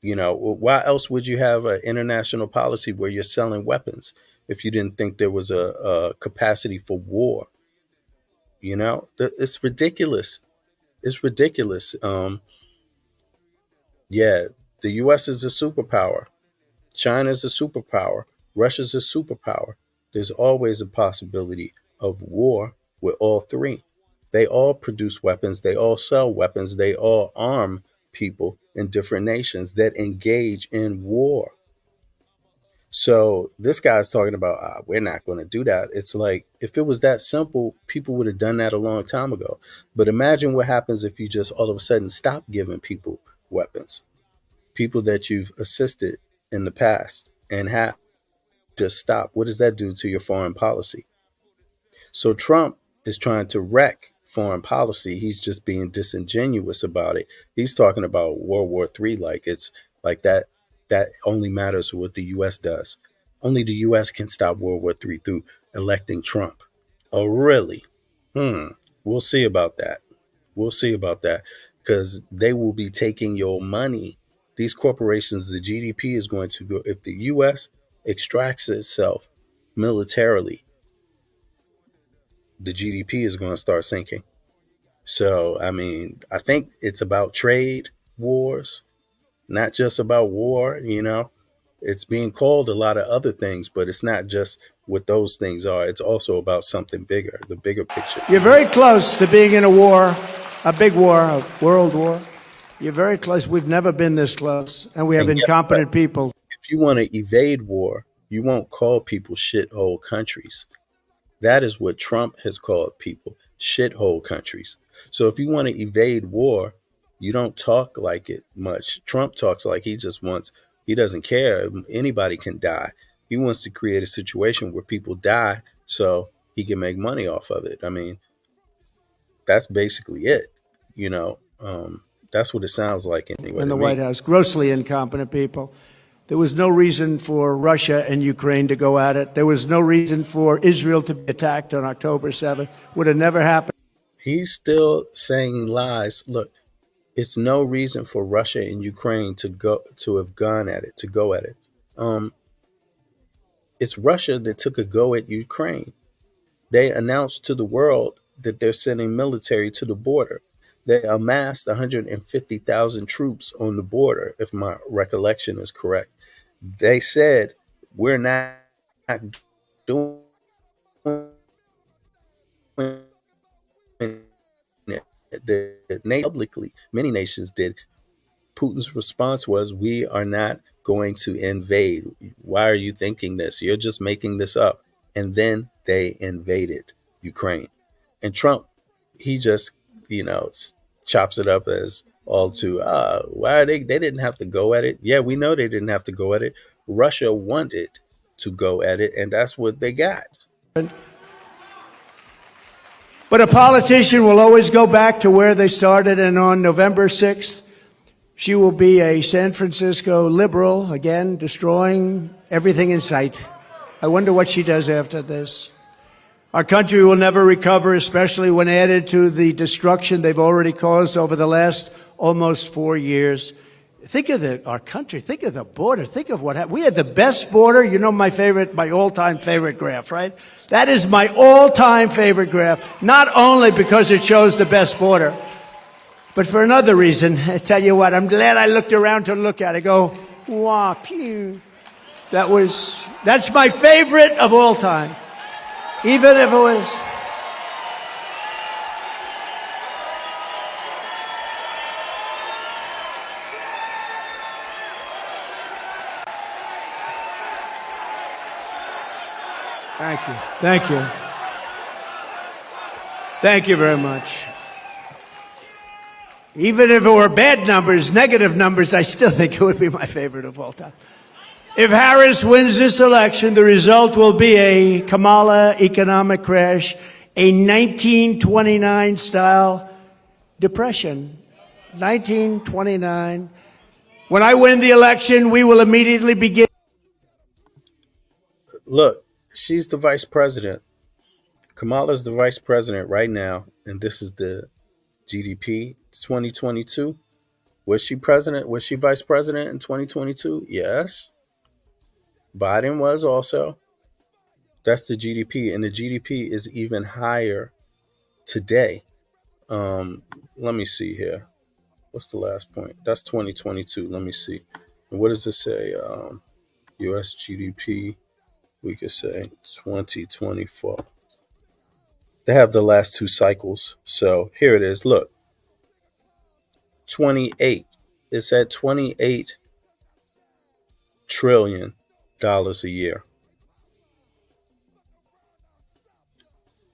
Why else would you have an international policy where you're selling weapons if you didn't think there was a capacity for war? It's ridiculous. It's ridiculous. Yeah, the U.S. is a superpower. China's a superpower. Russia's a superpower. There's always a possibility of war with all three. They all produce weapons. They all sell weapons. They all arm people in different nations that engage in war. So this guy's talking about, we're not going to do that. It's like, if it was that simple, people would have done that a long time ago. But imagine what happens if you just all of a sudden stop giving people weapons. People that you've assisted in the past and have just stop. What does that do to your foreign policy? So Trump is trying to wreck foreign policy. He's just being disingenuous about it. He's talking about World War III like it's like that only matters what the U.S. does. Only the U.S. can stop World War III through electing Trump. Oh, really? We'll see about that. We'll see about that, because they will be taking your money. These corporations, the GDP is going to go, if the U.S. extracts itself militarily, the GDP is going to start sinking. So, I think it's about trade wars, not just about war. It's being called a lot of other things, but it's not just what those things are. It's also about something bigger, the bigger picture. You're very close to being in a war, a big war, a world war. You're very close. We've never been this close, and we have incompetent people. If you want to evade war, you won't call people shithole countries. That is what Trump has called people, shithole countries. So if you want to evade war, you don't talk like it much. Trump talks like he doesn't care. Anybody can die. He wants to create a situation where people die so he can make money off of it. That's basically it. That's what it sounds like anyway. In the White House, grossly incompetent people. There was no reason for Russia and Ukraine to go at it. There was no reason for Israel to be attacked on October 7th. Would have never happened. He's still saying lies. Look, it's no reason for Russia and Ukraine to go at it. It's Russia that took a go at Ukraine. They announced to the world that they're sending military to the border. They amassed 150,000 troops on the border, if my recollection is correct. They said, we're not doing it. Publicly, many nations did. Putin's response was, we are not going to invade. Why are you thinking this? You're just making this up. And then they invaded Ukraine. And Trump, he just, chops it up as all to, why are they didn't have to go at it. Yeah, we know they didn't have to go at it. Russia wanted to go at it, and that's what they got. But a politician will always go back to where they started, and on November 6th, she will be a San Francisco liberal, again, destroying everything in sight. I wonder what she does after this. Our country will never recover, especially when added to the destruction they've already caused over the last almost 4 years. Think of our country. Think of the border. Think of what happened. We had the best border. You know my all-time favorite graph, right? That is my all-time favorite graph, not only because it shows the best border, but for another reason. I tell you what, I'm glad I looked around to look at it. I go, wow, pew. That's my favorite of all time. Even if it was. Thank you. Thank you. Thank you very much. Even if it were bad numbers, negative numbers, I still think it would be my favorite of all time. If Harris wins this election, the result will be a Kamala economic crash, a 1929 style depression. 1929. When I win the election, we will immediately begin. Look, she's the vice president. Kamala's the vice president right now, and this is the GDP 2022. Was she president? Was she vice president in 2022? Yes. Biden was also. That's the GDP, and the GDP is even higher today. Let me see here. What's the last point? That's 2022. Let me see. And what does it say? U.S. GDP. We could say 2024. They have the last two cycles. So here it is. Look, 28. It's at $28 trillion a year.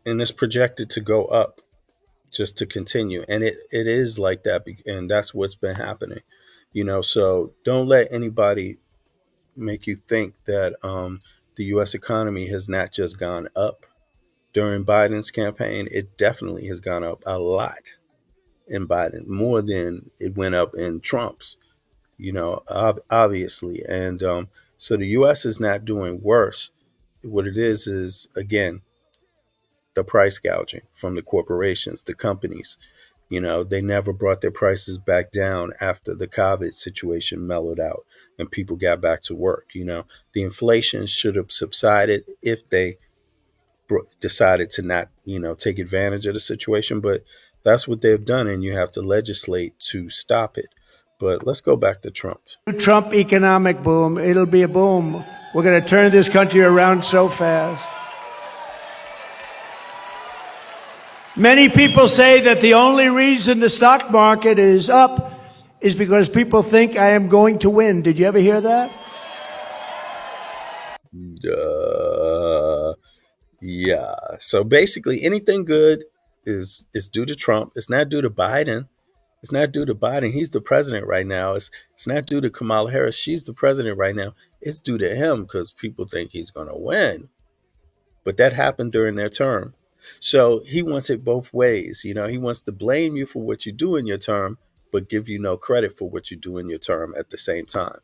And it's projected to go up, just to continue. And it is like that. And that's what's been happening. So don't let anybody make you think that the U.S. economy has not just gone up during Biden's campaign. It definitely has gone up a lot in Biden, more than it went up in Trump's, obviously. And so the U.S. is not doing worse. What it is, again, the price gouging from the corporations, the companies. They never brought their prices back down after the COVID situation mellowed out and people got back to work. The inflation should have subsided if they decided to not, take advantage of the situation. But that's what they've done, and you have to legislate to stop it. But let's go back to Trump. Trump economic boom. It'll be a boom. We're going to turn this country around so fast. Many people say that the only reason the stock market is up is because people think I am going to win. Did you ever hear that? Yeah. So basically, anything good is due to Trump. It's not due to Biden. It's not due to Biden. He's the president right now. It's not due to Kamala Harris. She's the president right now. It's due to him because people think he's going to win. But that happened during their term. So he wants it both ways. He wants to blame you for what you do in your term, but give you no credit for what you do in your term at the same time.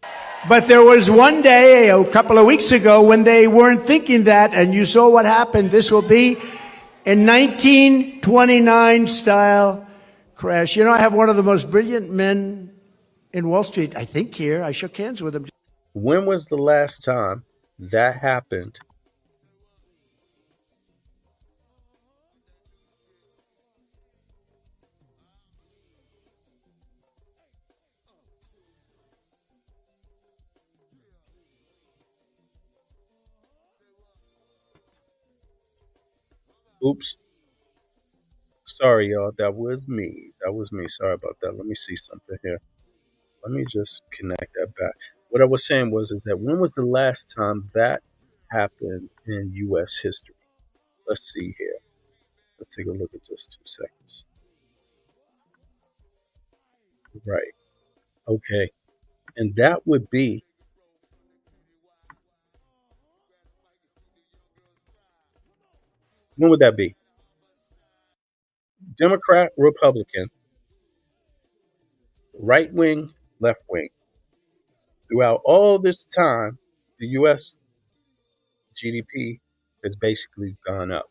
But there was one day, a couple of weeks ago, when they weren't thinking that, and you saw what happened. This will be a 1929 style crash. I have one of the most brilliant men in Wall Street, I think, here. I shook hands with him. When was the last time that happened? Oops. Sorry, y'all. That was me. Sorry about that. Let me see something here. Let me just connect that back. What I was saying is that when was the last time that happened in U.S. history? Let's see here. Let's take a look at just 2 seconds. Right. Okay. And that would be, when would that be? Democrat, Republican, right wing, left wing. Throughout all this time, the U.S. GDP has basically gone up.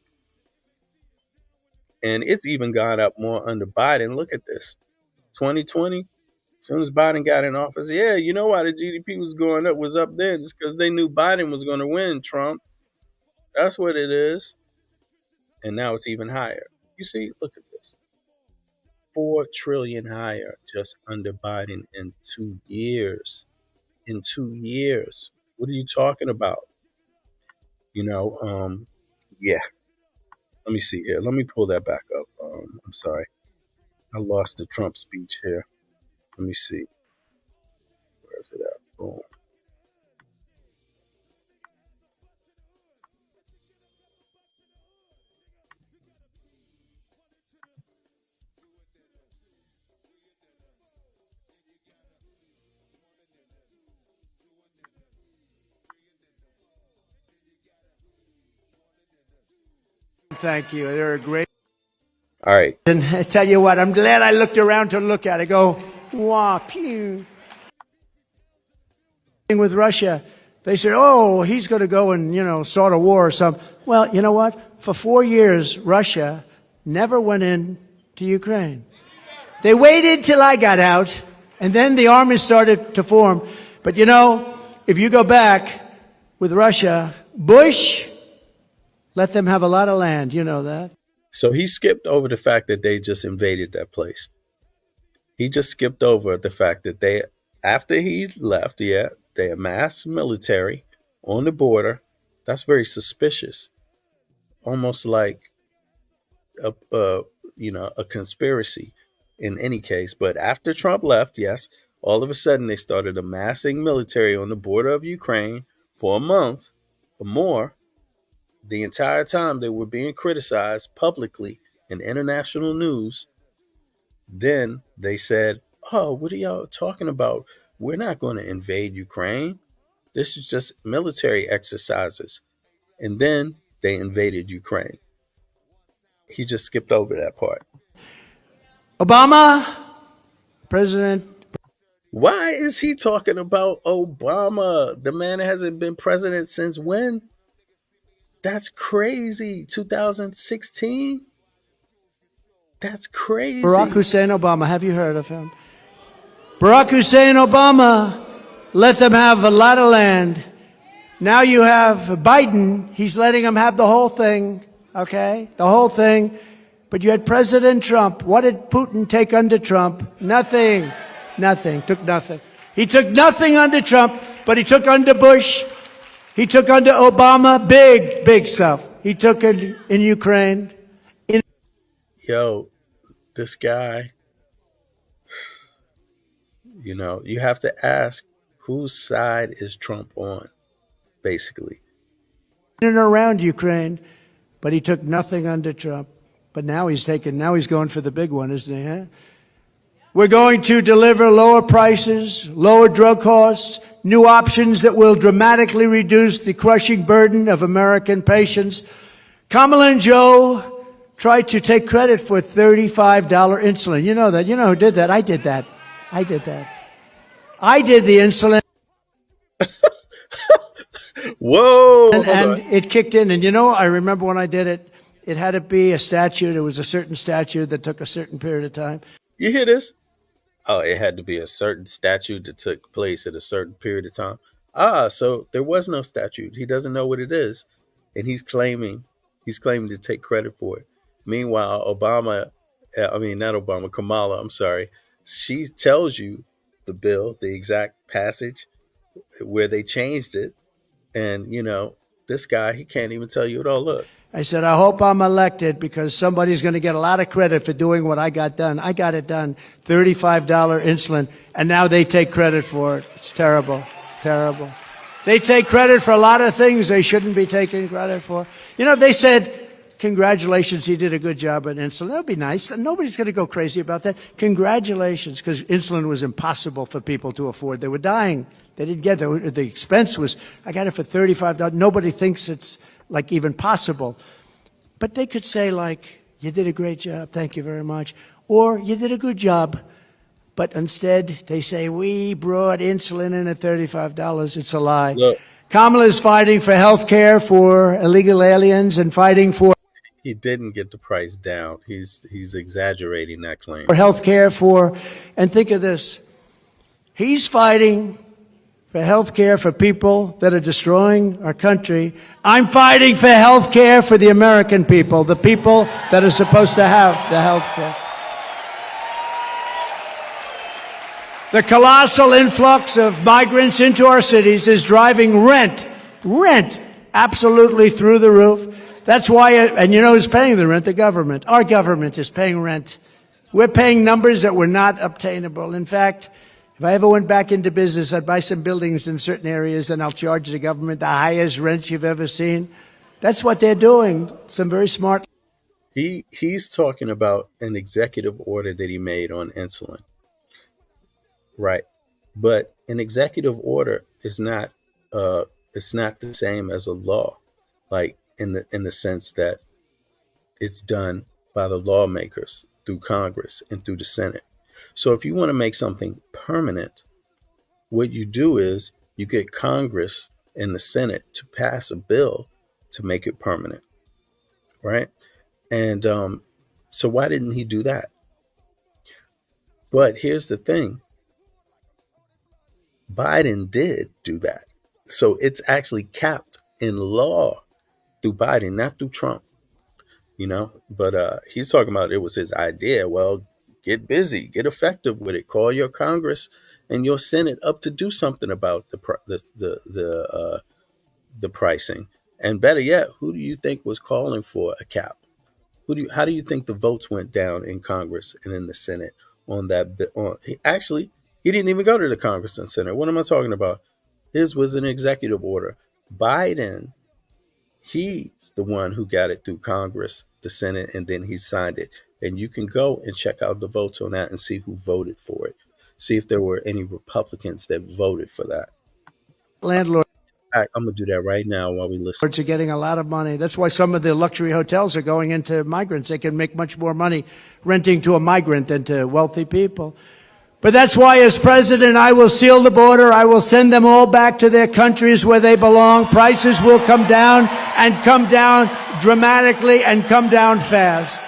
And it's even gone up more under Biden. Look at this. 2020, as soon as Biden got in office, yeah, you know why the GDP was going up, was up then? It's because they knew Biden was going to win Trump. That's what it is. And now it's even higher. You see, look at this. 4 trillion higher just under Biden in 2 years. In 2 years. What are you talking about? You know, yeah. Let me see here. Let me pull that back up. I'm sorry. I lost the Trump speech here. Let me see. Where is it at? Boom. Thank you. They're a great. All right. And I tell you what, I'm glad I looked around to look at it. Go, wah, pew. With Russia, they said, oh, he's going to go and, start a war or something. Well, you know what? For 4 years, Russia never went in to Ukraine. They waited till I got out, and then the army started to form. But, if you go back with Russia, Bush let them have a lot of land. You know that. So he skipped over the fact that they just invaded that place. He just skipped over the fact that they, after he left, they amassed military on the border. That's very suspicious. Almost like a conspiracy in any case. But after Trump left, yes, all of a sudden they started amassing military on the border of Ukraine for a month or more. The entire time they were being criticized publicly in international news. Then they said, oh, what are y'all talking about? We're not going to invade Ukraine. This is just military exercises. And then they invaded Ukraine. He just skipped over that part. Obama, President. Why is he talking about Obama? The man hasn't been president since when? That's crazy. 2016? That's crazy. Barack Hussein Obama. Have you heard of him? Barack Hussein Obama let them have a lot of land. Now you have Biden. He's letting them have the whole thing. Okay? The whole thing. But you had President Trump. What did Putin take under Trump? Nothing. Nothing. Took nothing. He took nothing under Trump, but he took under Bush. He took under Obama. Big, big stuff. He took it in Ukraine. Yo, this guy, you have to ask, whose side is Trump on, basically. In and around Ukraine, but he took nothing under Trump. But now he's going for the big one, isn't he? Huh? We're going to deliver lower prices, lower drug costs, new options that will dramatically reduce the crushing burden of American patients. Kamala and Joe tried to take credit for $35 insulin. You know that. You know who did that? I did that. I did the insulin. Whoa! And it kicked in. And I remember when I did it, it had to be a statute. It was a certain statute that took a certain period of time. You hear this? Oh, it had to be a certain statute that took place at a certain period of time. So there was no statute. He doesn't know what it is. And he's claiming to take credit for it. Meanwhile, Kamala, I'm sorry. She tells you the bill, the exact passage where they changed it. And, this guy, he can't even tell you it all. Look. I said, I hope I'm elected because somebody's going to get a lot of credit for doing what I got done. I got it done. $35 insulin. And now they take credit for it. It's terrible. Terrible. They take credit for a lot of things they shouldn't be taking credit for. If they said, congratulations, he did a good job at insulin, that would be nice. Nobody's going to go crazy about that. Congratulations, because insulin was impossible for people to afford. They were dying. They didn't get it. The expense was, I got it for $35. Nobody thinks it's like even possible. But they could say like, you did a great job, thank you very much. Or you did a good job. But instead, they say, we brought insulin in at $35. It's a lie. Look. Kamala is fighting for health care for illegal aliens and fighting for... he didn't get the price down. He's exaggerating that claim. For health care and think of this, he's fighting for health care for people that are destroying our country. I'm fighting for health care for the American people, the people that are supposed to have the health care. The colossal influx of migrants into our cities is driving rent absolutely through the roof. That's why, and you know who's paying the rent? The government. Our government is paying rent. We're paying numbers that were not obtainable. In fact, if I ever went back into business, I'd buy some buildings in certain areas and I'll charge the government the highest rents you've ever seen. That's what they're doing. Some very smart. He's talking about an executive order that he made on insulin. Right. But an executive order is not it's not the same as a law, like in the sense that it's done by the lawmakers through Congress and through the Senate. So if you want to make something permanent, what you do is you get Congress and the Senate to pass a bill to make it permanent. Right. And so why didn't he do that? But here's the thing. Biden did do that. So it's actually capped in law through Biden, not through Trump. But he's talking about it was his idea. Well, get busy, get effective with it. Call your Congress and your Senate up to do something about the pricing. And better yet, who do you think was calling for a cap? How do you think the votes went down in Congress and in the Senate on that? Actually, he didn't even go to the Congress and Senate. What am I talking about? His was an executive order. Biden, he's the one who got it through Congress, the Senate, and then he signed it. And you can go and check out the votes on that and see who voted for it. See if there were any Republicans that voted for that. Landlord. All right, I'm going to do that right now while we listen. Are getting a lot of money. That's why some of the luxury hotels are going into migrants. They can make much more money renting to a migrant than to wealthy people. But that's why, as president, I will seal the border. I will send them all back to their countries where they belong. Prices will come down and come down dramatically and come down fast.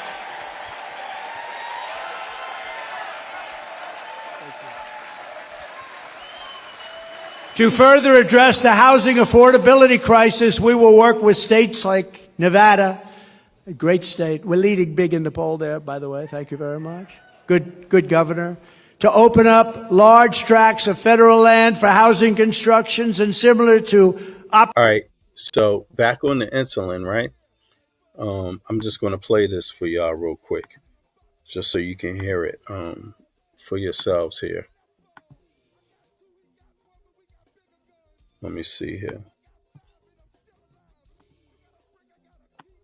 To further address the housing affordability crisis, we will work with states like Nevada, a great state. We're leading big in the poll there, by the way. Thank you very much. Good governor. To open up large tracts of federal land for housing constructions and similar to... All right, so back on the insulin, right? I'm just going to play this for y'all real quick, just so you can hear it for yourselves here. Let me see here.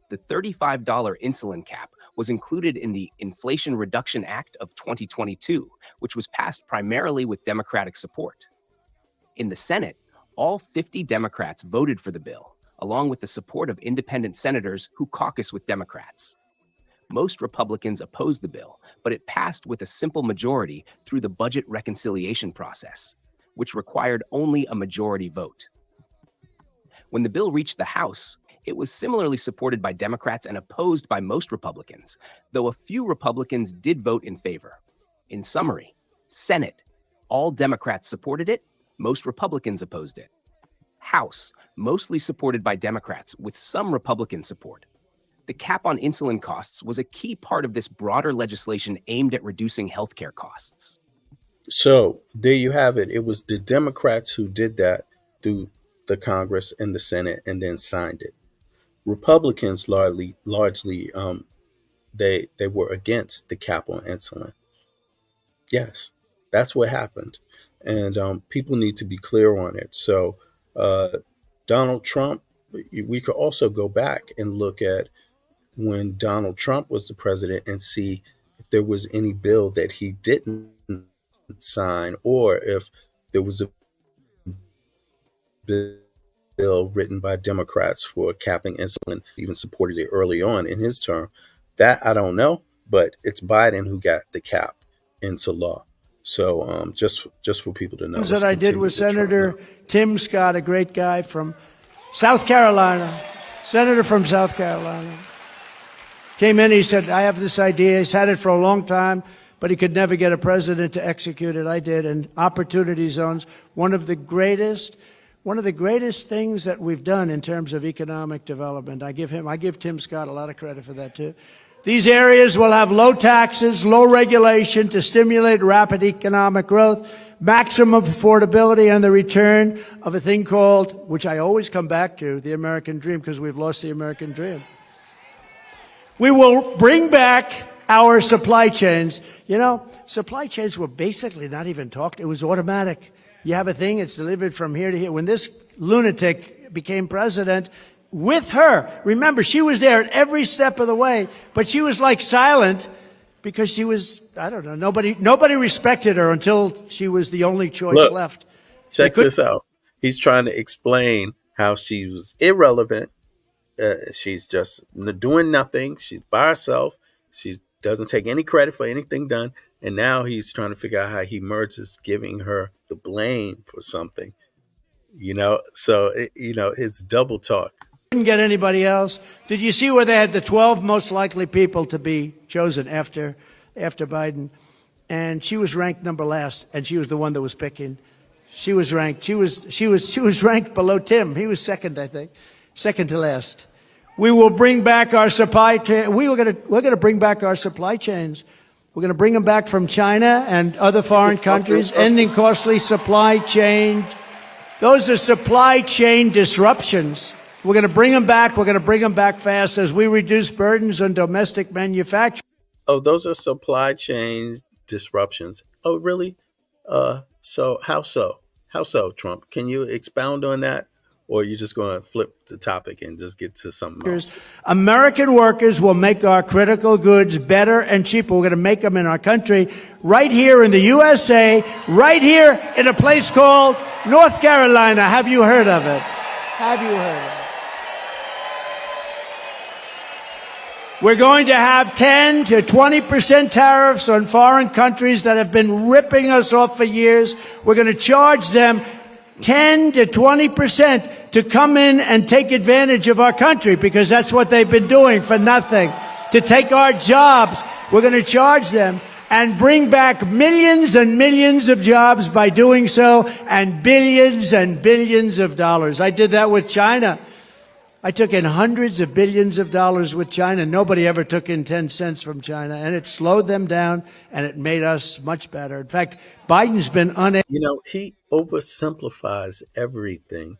The $35 insulin cap was included in the Inflation Reduction Act of 2022, which was passed primarily with Democratic support. In the Senate, all 50 Democrats voted for the bill, along with the support of independent senators who caucus with Democrats. Most Republicans opposed the bill, but it passed with a simple majority through the budget reconciliation process, which required only a majority vote. When the bill reached the House, it was similarly supported by Democrats and opposed by most Republicans, though a few Republicans did vote in favor. In summary, Senate, all Democrats supported it, most Republicans opposed it. House, mostly supported by Democrats with some Republican support. The cap on insulin costs was a key part of this broader legislation aimed at reducing healthcare costs. So there you have it. It was the Democrats who did that through the Congress and the Senate and then signed it. Republicans largely they were against the cap on insulin. Yes, that's what happened. And people need to be clear on it. So Donald Trump, we could also go back and look at when Donald Trump was the president and see if there was any bill that he didn't sign, or if there was a bill written by Democrats for capping insulin, even supported it early on in his term. That I don't know, but it's Biden who got the cap into law. So just for people to know. That I did with Senator Tim Scott, a great guy from South Carolina, senator from South Carolina. Came in, he said, I have this idea. He's had it for a long time, but he could never get a president to execute it. I did. And opportunity zones, one of the greatest things that we've done in terms of economic development. I give Tim Scott a lot of credit for that too. These areas will have low taxes, low regulation to stimulate rapid economic growth, maximum affordability, and the return of a thing called, which I always come back to, the American dream, because we've lost the American dream. We will bring back our supply chains. You know, supply chains were basically not even talked. It was automatic. You have a thing, it's delivered from here to here. When this lunatic became president, with her, remember, she was there at every step of the way, but she was like silent because she was, I don't know, nobody respected her until she was the only choice left. Check this out. He's trying to explain how she was irrelevant. She's just doing nothing. She's by herself. She doesn't take any credit for anything done. And now he's trying to figure out how he merges giving her the blame for something. You know, so, it's double talk. Didn't get anybody else. Did you see where they had the 12 most likely people to be chosen after Biden? And she was ranked number last, and she was the one that was picking. She was ranked. She was ranked below Tim. He was second, I think. Second to last. We will bring back our supply chain. We're going to bring back our supply chains. We're going to bring them back from China and other foreign countries, ending costly supply chain. Those are supply chain disruptions. We're going to bring them back. We're going to bring them back fast as we reduce burdens on domestic manufacturing. Oh, those are supply chain disruptions. Oh, really? So how so? How so, Trump? Can you expound on that? Or are you just going to flip the topic and just get to something else? American workers will make our critical goods better and cheaper. We're going to make them in our country, right here in the USA, right here in a place called North Carolina. Have you heard of it? Have you heard of it? We're going to have 10 to 20% tariffs on foreign countries that have been ripping us off for years. We're going to charge them 10 to 20% to come in and take advantage of our country, because that's what they've been doing for nothing. To take our jobs, we're going to charge them and bring back millions and millions of jobs by doing so, and billions of dollars. I did that with China. I took in hundreds of billions of dollars with China. Nobody ever took in 10 cents from China, and it slowed them down, and it made us much better. In fact, Biden's been he oversimplifies everything,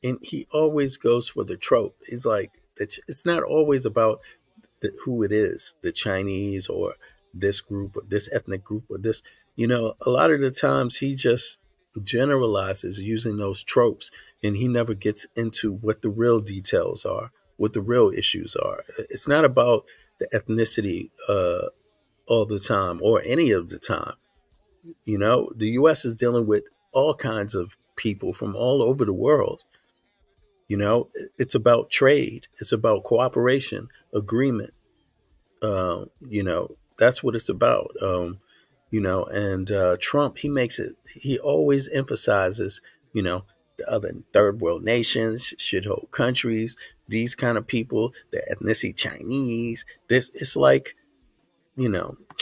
and he always goes for the trope. He's like, it's not always about who it is, the Chinese or this group or this ethnic group or this. A lot of the times he just generalizes using those tropes, and he never gets into what the real details are, what the real issues are. It's not about the ethnicity all the time or any of the time. The U.S. is dealing with all kinds of people from all over the world. It's about trade. It's about cooperation, agreement. That's what it's about. And Trump, he always emphasizes, the other third world nations, shithole countries, these kind of people, the ethnicity Chinese. It's like,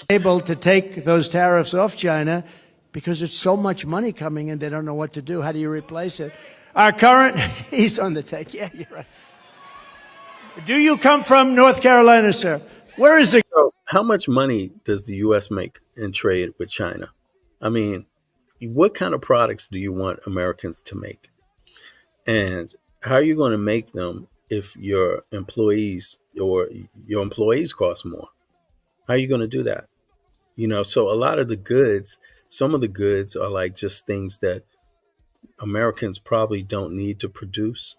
able to take those tariffs off China because it's so much money coming in, they don't know what to do. How do you replace it? Our current, he's on the take. Yeah, you're right. Do you come from North Carolina, sir? Where is it? So how much money does the U.S. make in trade with China? I mean, what kind of products do you want Americans to make? And how are you going to make them if your employees cost more? How are you going to do that? So a lot of the goods, some of the goods are like just things that Americans probably don't need to produce,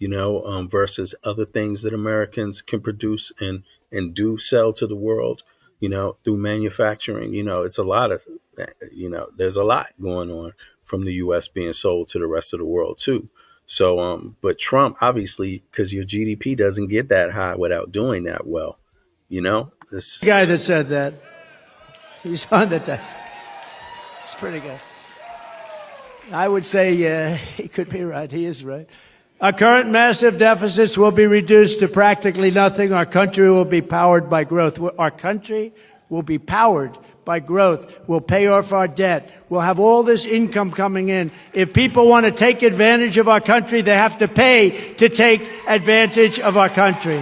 versus other things that Americans can produce and do sell to the world, through manufacturing. It's a lot of, there's a lot going on from the U.S. being sold to the rest of the world too. So, but Trump, obviously, because your GDP doesn't get that high without doing that well, this guy that said that, he's on the take. It's pretty good. I would say he could be right. He is right. Our current massive deficits will be reduced to practically nothing. Our country will be powered by growth. Our country will be powered by growth. We'll pay off our debt. We'll have all this income coming in. If people want to take advantage of our country, they have to pay to take advantage of our country.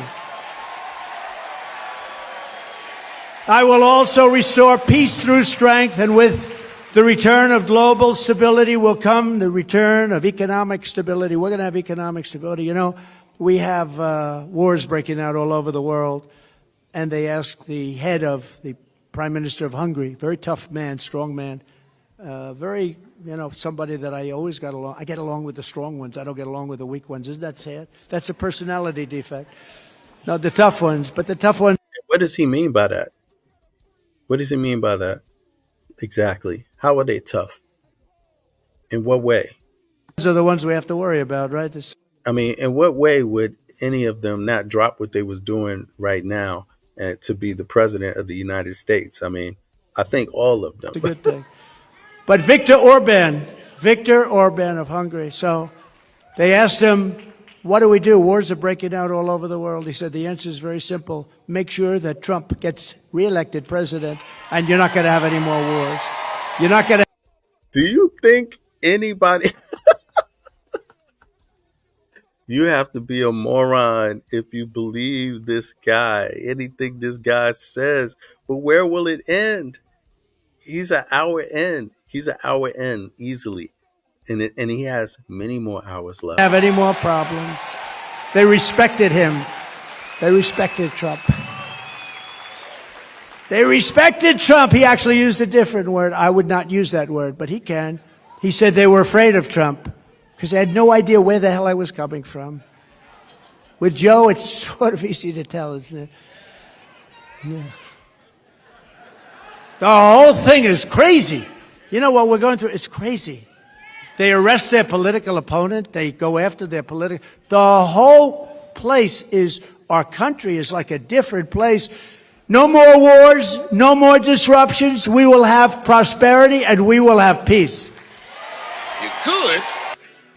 I will also restore peace through strength, and with the return of global stability will come the return of economic stability. We're going to have economic stability. You know, we have wars breaking out all over the world, and they asked the head of the Prime Minister of Hungary, very tough man, strong man, very, you know, somebody that I always got along. I get along with the strong ones. I don't get along with the weak ones. Isn't that sad? That's a personality defect. No, the tough ones, but the tough ones. What does he mean by that? What does he mean by that? Exactly. How are they tough? In what way? Those are the ones we have to worry about, right? I mean, in what way would any of them not drop what they was doing right now to be the president of the United States? I mean, I think all of them. It's a good thing. But Viktor Orban of Hungary. So they asked him, what do we do? Wars are breaking out all over the world. He said, the answer is very simple. Make sure that Trump gets reelected president, and you're not going to have any more wars. You're not going to. Do you think anybody... You have to be a moron if you believe this guy, anything this guy says. But where will it end? He's an hour in. He's an hour in easily. And he has many more hours left. Have any more problems. They respected him. They respected Trump. They respected Trump. He actually used a different word. I would not use that word, but he can. He said they were afraid of Trump because they had no idea where the hell I was coming from. With Joe, it's sort of easy to tell, isn't it? Yeah. The whole thing is crazy. You know what we're going through? It's crazy. They arrest their political opponent. They go after their political. The whole place is, our country is like a different place. No more wars, no more disruptions. We will have prosperity and we will have peace. You could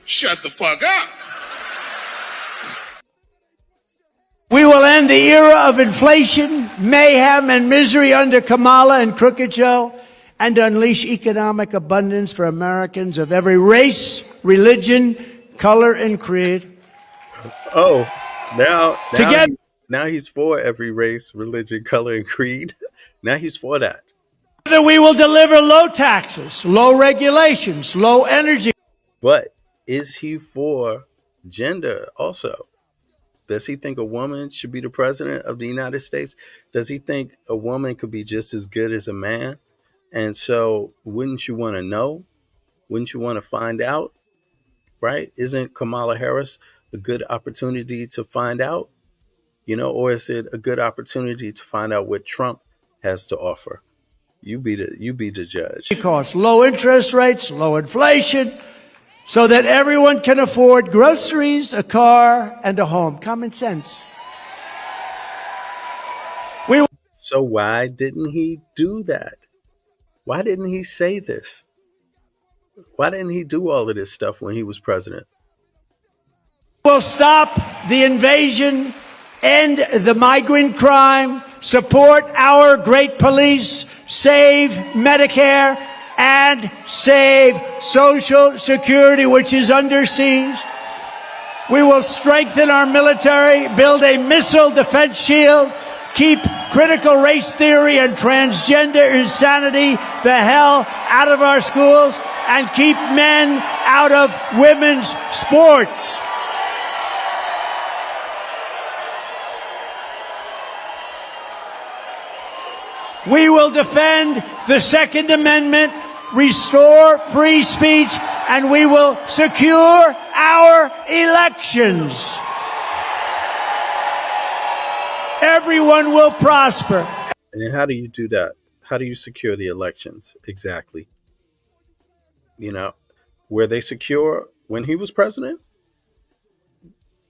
shut the fuck up. We will end the era of inflation, mayhem, and misery under Kamala and Crooked Joe, and unleash economic abundance for Americans of every race, religion, color, and creed. Oh, now he's for every race, religion, color, and creed. Now he's for that. That we will deliver low taxes, low regulations, low energy. But is he for gender also? Does he think a woman should be the president of the United States? Does he think a woman could be just as good as a man? And so wouldn't you want to know? Wouldn't you want to find out? Right? Isn't Kamala Harris a good opportunity to find out? You know, or is it a good opportunity to find out what Trump has to offer? You be the judge. Because low interest rates, low inflation, so that everyone can afford groceries, a car, and a home. Common sense. So why didn't he do that? Why didn't he say this? Why didn't he do all of this stuff when he was president? We'll stop the invasion, end the migrant crime, support our great police, save Medicare, and save Social Security, which is under siege. We will strengthen our military, build a missile defense shield, keep critical race theory and transgender insanity the hell out of our schools, and keep men out of women's sports. We will defend the Second Amendment, restore free speech, and we will secure our elections. Everyone will prosper. And how do you do that? How do you secure the elections exactly? You know, were they secure when he was president?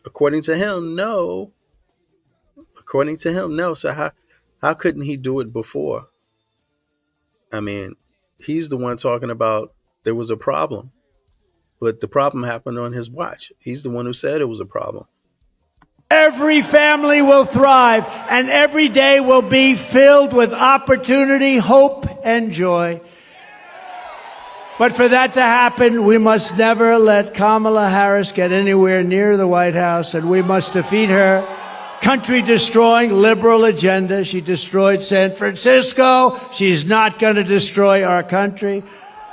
According to him, no. According to him, no. So how couldn't he do it before? I mean, he's the one talking about there was a problem. But the problem happened on his watch. He's the one who said it was a problem. Every family will thrive, and every day will be filled with opportunity, hope, and joy. But for that to happen, we must never let Kamala Harris get anywhere near the White House, and we must defeat her country-destroying liberal agenda. She destroyed San Francisco. She's not going to destroy our country.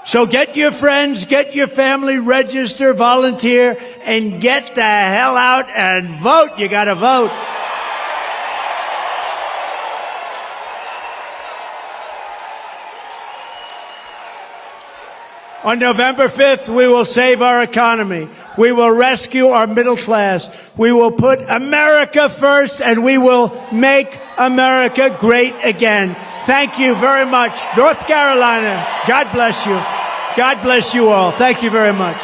So get your friends, get your family, register, volunteer, and get the hell out and vote. You got to vote. On November 5th, we will save our economy. We will rescue our middle class. We will put America first, and we will make America great again. Thank you very much. North Carolina, God bless you. God bless you all. Thank you very much.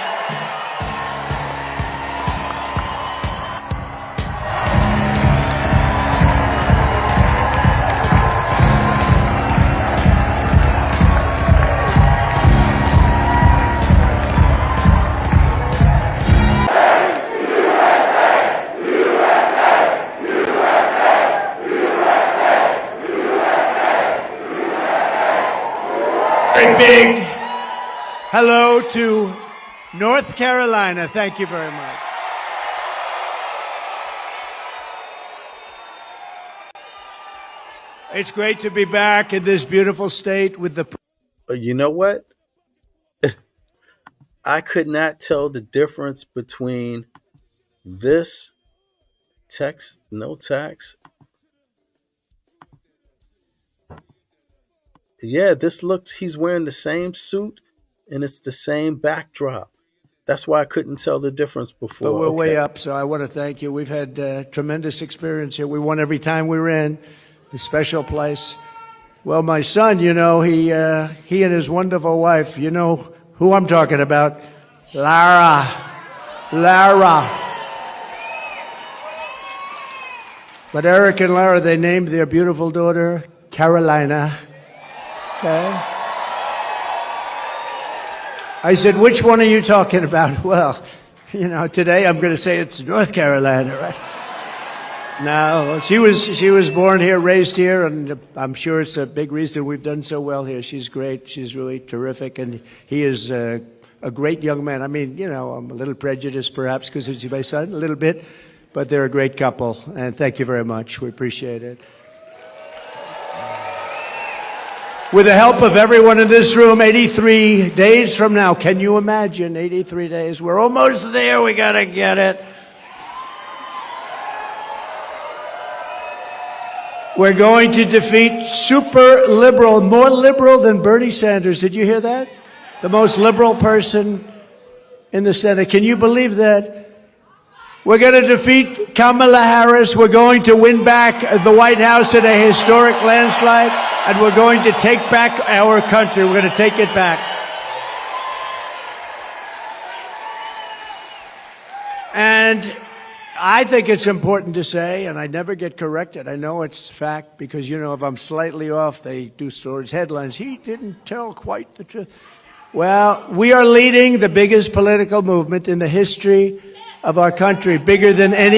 A big hello to North Carolina. Thank you very much. It's great to be back in this beautiful state with the... You know what? I could not tell the difference between this text, no tax. Yeah, this looks, he's wearing the same suit and it's the same backdrop. That's why I couldn't tell the difference before. But we're way up, so I want to thank you. We've had tremendous experience here. We won every time we were in. A special place. Well, my son, you know, he and his wonderful wife, you know who I'm talking about. Lara. But Eric and Lara, they named their beautiful daughter Carolina. Okay. I said, which one are you talking about? Well, you know, today I'm going to say it's North Carolina, right? No, she was born here, raised here, and I'm sure it's a big reason we've done so well here. She's great. She's really terrific, and he is a great young man. I mean, you know, I'm a little prejudiced perhaps because he's my son, a little bit, but they're a great couple, and thank you very much. We appreciate it. With the help of everyone in this room, 83 days from now, can you imagine 83 days? We're almost there. We got to get it. We're going to defeat super liberal, more liberal than Bernie Sanders. Did you hear that? The most liberal person in the Senate. Can you believe that? We're going to defeat Kamala Harris. We're going to win back the White House in a historic landslide. And we're going to take back our country. We're going to take it back. And I think it's important to say, and I never get corrected. I know it's fact because, you know, if I'm slightly off, they do stories, headlines. He didn't tell quite the truth. Well, we are leading the biggest political movement in the history of our country, bigger than any.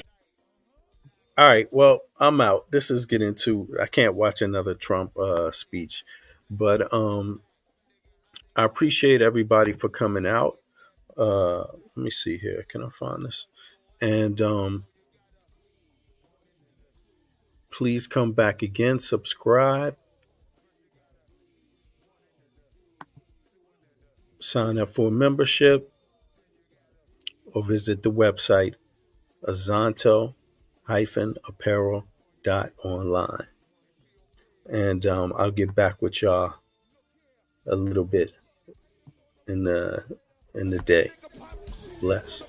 All right, well, I'm out. This is getting too, I can't watch another Trump speech, but I appreciate everybody for coming out. Let me see here. Can I find this? And please come back again, subscribe, sign up for a membership, or visit the website azonto-apparel.online. And I'll get back with y'all a little bit in the day. Bless.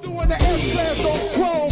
Doing the S-class on chrome.